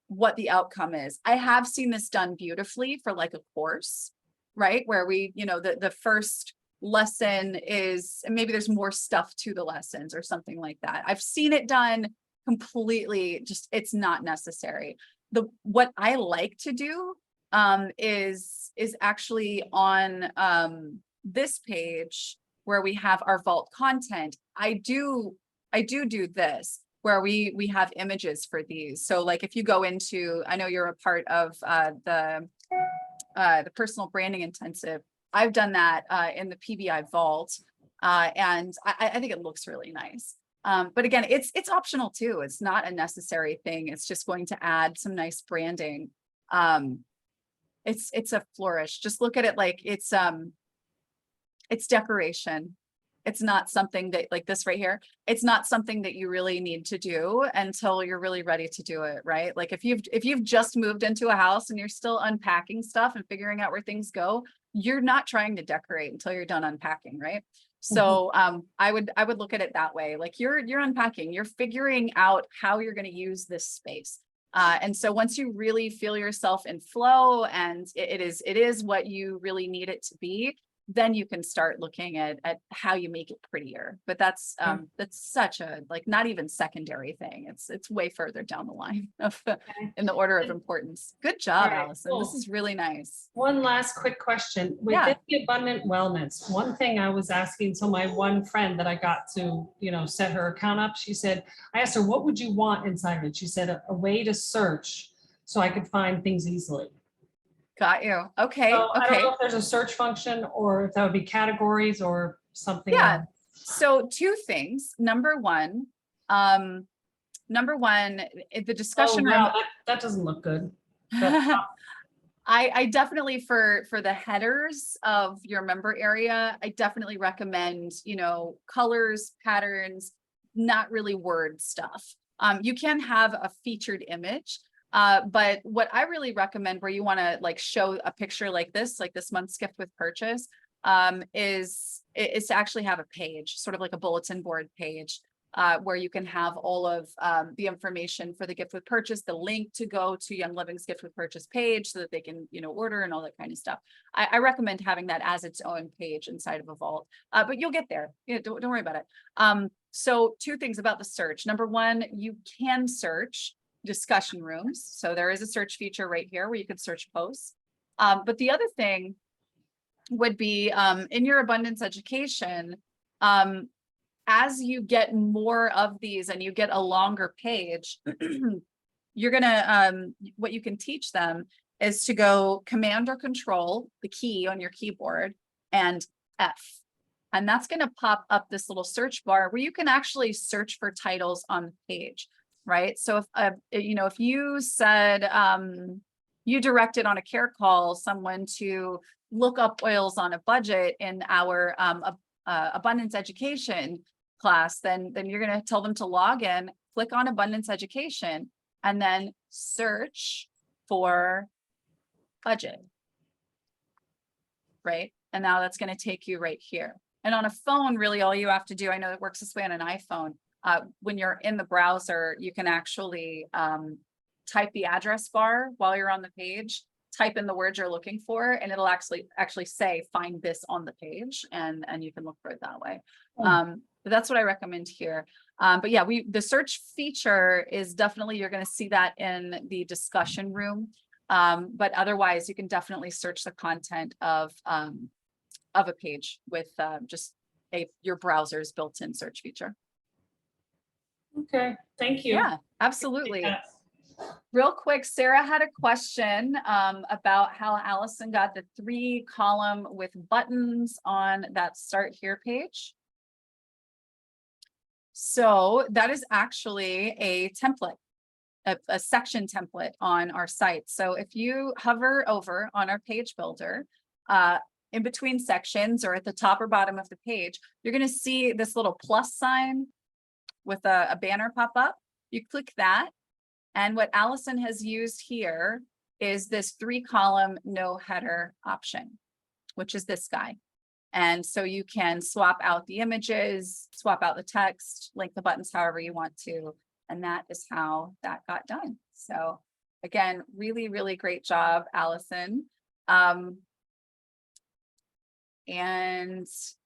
what the outcome is. I have seen this done beautifully for like a course, right? Where we, you know, the first lesson is, and maybe there's more stuff to the lessons or something like that. I've seen it done completely, just it's not necessary. What I like to do is actually on this page where we have our vault content. I do this where we have images for these. So like if you go into, I know you're a part of the personal branding intensive. I've done that in the PBI vault, and I think it looks really nice. But again, it's optional too. It's not a necessary thing. It's just going to add some nice branding. It's a flourish. Just look at it like it's decoration. It's not something that, like this right here, it's not something that you really need to do until you're really ready to do it, right? Like if you've just moved into a house and you're still unpacking stuff and figuring out where things go, you're not trying to decorate until you're done unpacking, right? So I would look at it that way. Like you're unpacking, you're figuring out how you're going to use this space. And so once you really feel yourself in flow and it is what you really need it to be, then you can start looking at how you make it prettier. But that's such a, like, not even secondary thing. It's way further down the line of in the order of importance. Good job, All right, Allison. cool. This is really nice. One last quick question. Within the abundant wellness, one thing I was asking, so my one friend that I got to, set her account up, she said, I asked her, what would you want inside of it? She said, a way to search so I could find things easily. Got you. Okay. So I Okay. don't know if there's a search function or if that would be categories or something Yeah. else. So 2 things. Number one, the discussion Oh, room. wow, that doesn't look good. I definitely for the headers of your member area, I definitely recommend, colors, patterns, not really word stuff. You can have a featured image, but what I really recommend where you want to like show a picture like this month's gift with purchase, is to actually have a page, sort of like a bulletin board page. Where you can have all of the information for the gift with purchase, the link to go to Young Living's gift with purchase page so that they can, order and all that kind of stuff. I recommend having that as its own page inside of a vault, but you'll get there. Don't worry about it. So 2 things about the search. Number 1, you can search discussion rooms. So there is a search feature right here where you can search posts. But the other thing would be in your abundance education, as you get more of these and you get a longer page, you're gonna, what you can teach them is to go Command or Control, the key on your keyboard, and F. And that's gonna pop up this little search bar where you can actually search for titles on the page, right? So if, you know, if you said, you directed on a care call someone to look up oils on a budget in our abundance education class, then you're going to tell them to log in, click on abundance education, and then search for budget, right? And now that's going to take you right here. And on a phone, really all you have to do, I know it works this way on an iPhone, when you're in the browser, you can actually type the address bar while you're on the page, type in the words you're looking for, and it'll actually say, find this on the page, and you can look for it that way. But that's what I recommend here. But yeah, the search feature is definitely, you're going to see that in the discussion room. But otherwise, you can definitely search the content of a page with just your browser's built-in search feature. Okay, thank you. Yeah, absolutely. Yeah. Real quick, Sarah had a question about how Allison got the 3-column with buttons on that Start Here page. So that is actually a template, a section template on our site. So if you hover over on our page builder, in between sections or at the top or bottom of the page, you're going to see this little plus sign with a banner pop up. You click that. And what Allison has used here is this 3-column no header option, which is this guy. And so you can swap out the images, swap out the text, link the buttons however you want to. And that is how that got done. So again, really, really great job, Allison. And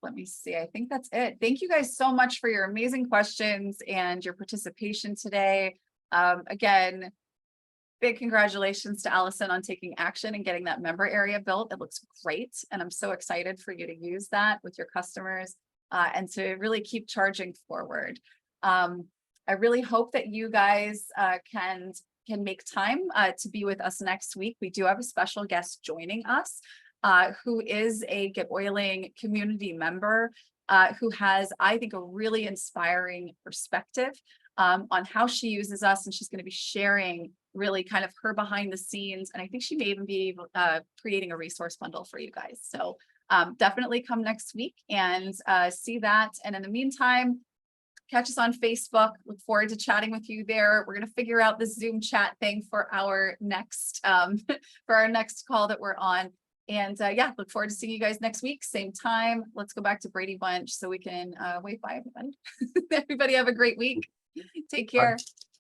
let me see, I think that's it. Thank you guys so much for your amazing questions and your participation today. Again, big congratulations to Allison on taking action and getting that member area built. It looks great. And I'm so excited for you to use that with your customers and to really keep charging forward. I really hope that you guys can make time to be with us next week. We do have a special guest joining us who is a GetOiling community member who has, I think, a really inspiring perspective on how she uses us, and she's going to be sharing really kind of her behind the scenes, and I think she may even be creating a resource bundle for you guys. So definitely come next week and see that. And in the meantime, catch us on Facebook. Look forward to chatting with you there. We're going to figure out the Zoom chat thing for our next call that we're on. And yeah, look forward to seeing you guys next week, same time. Let's go back to Brady Bunch so we can wave bye, everybody. Everybody have a great week. Take care. Bye.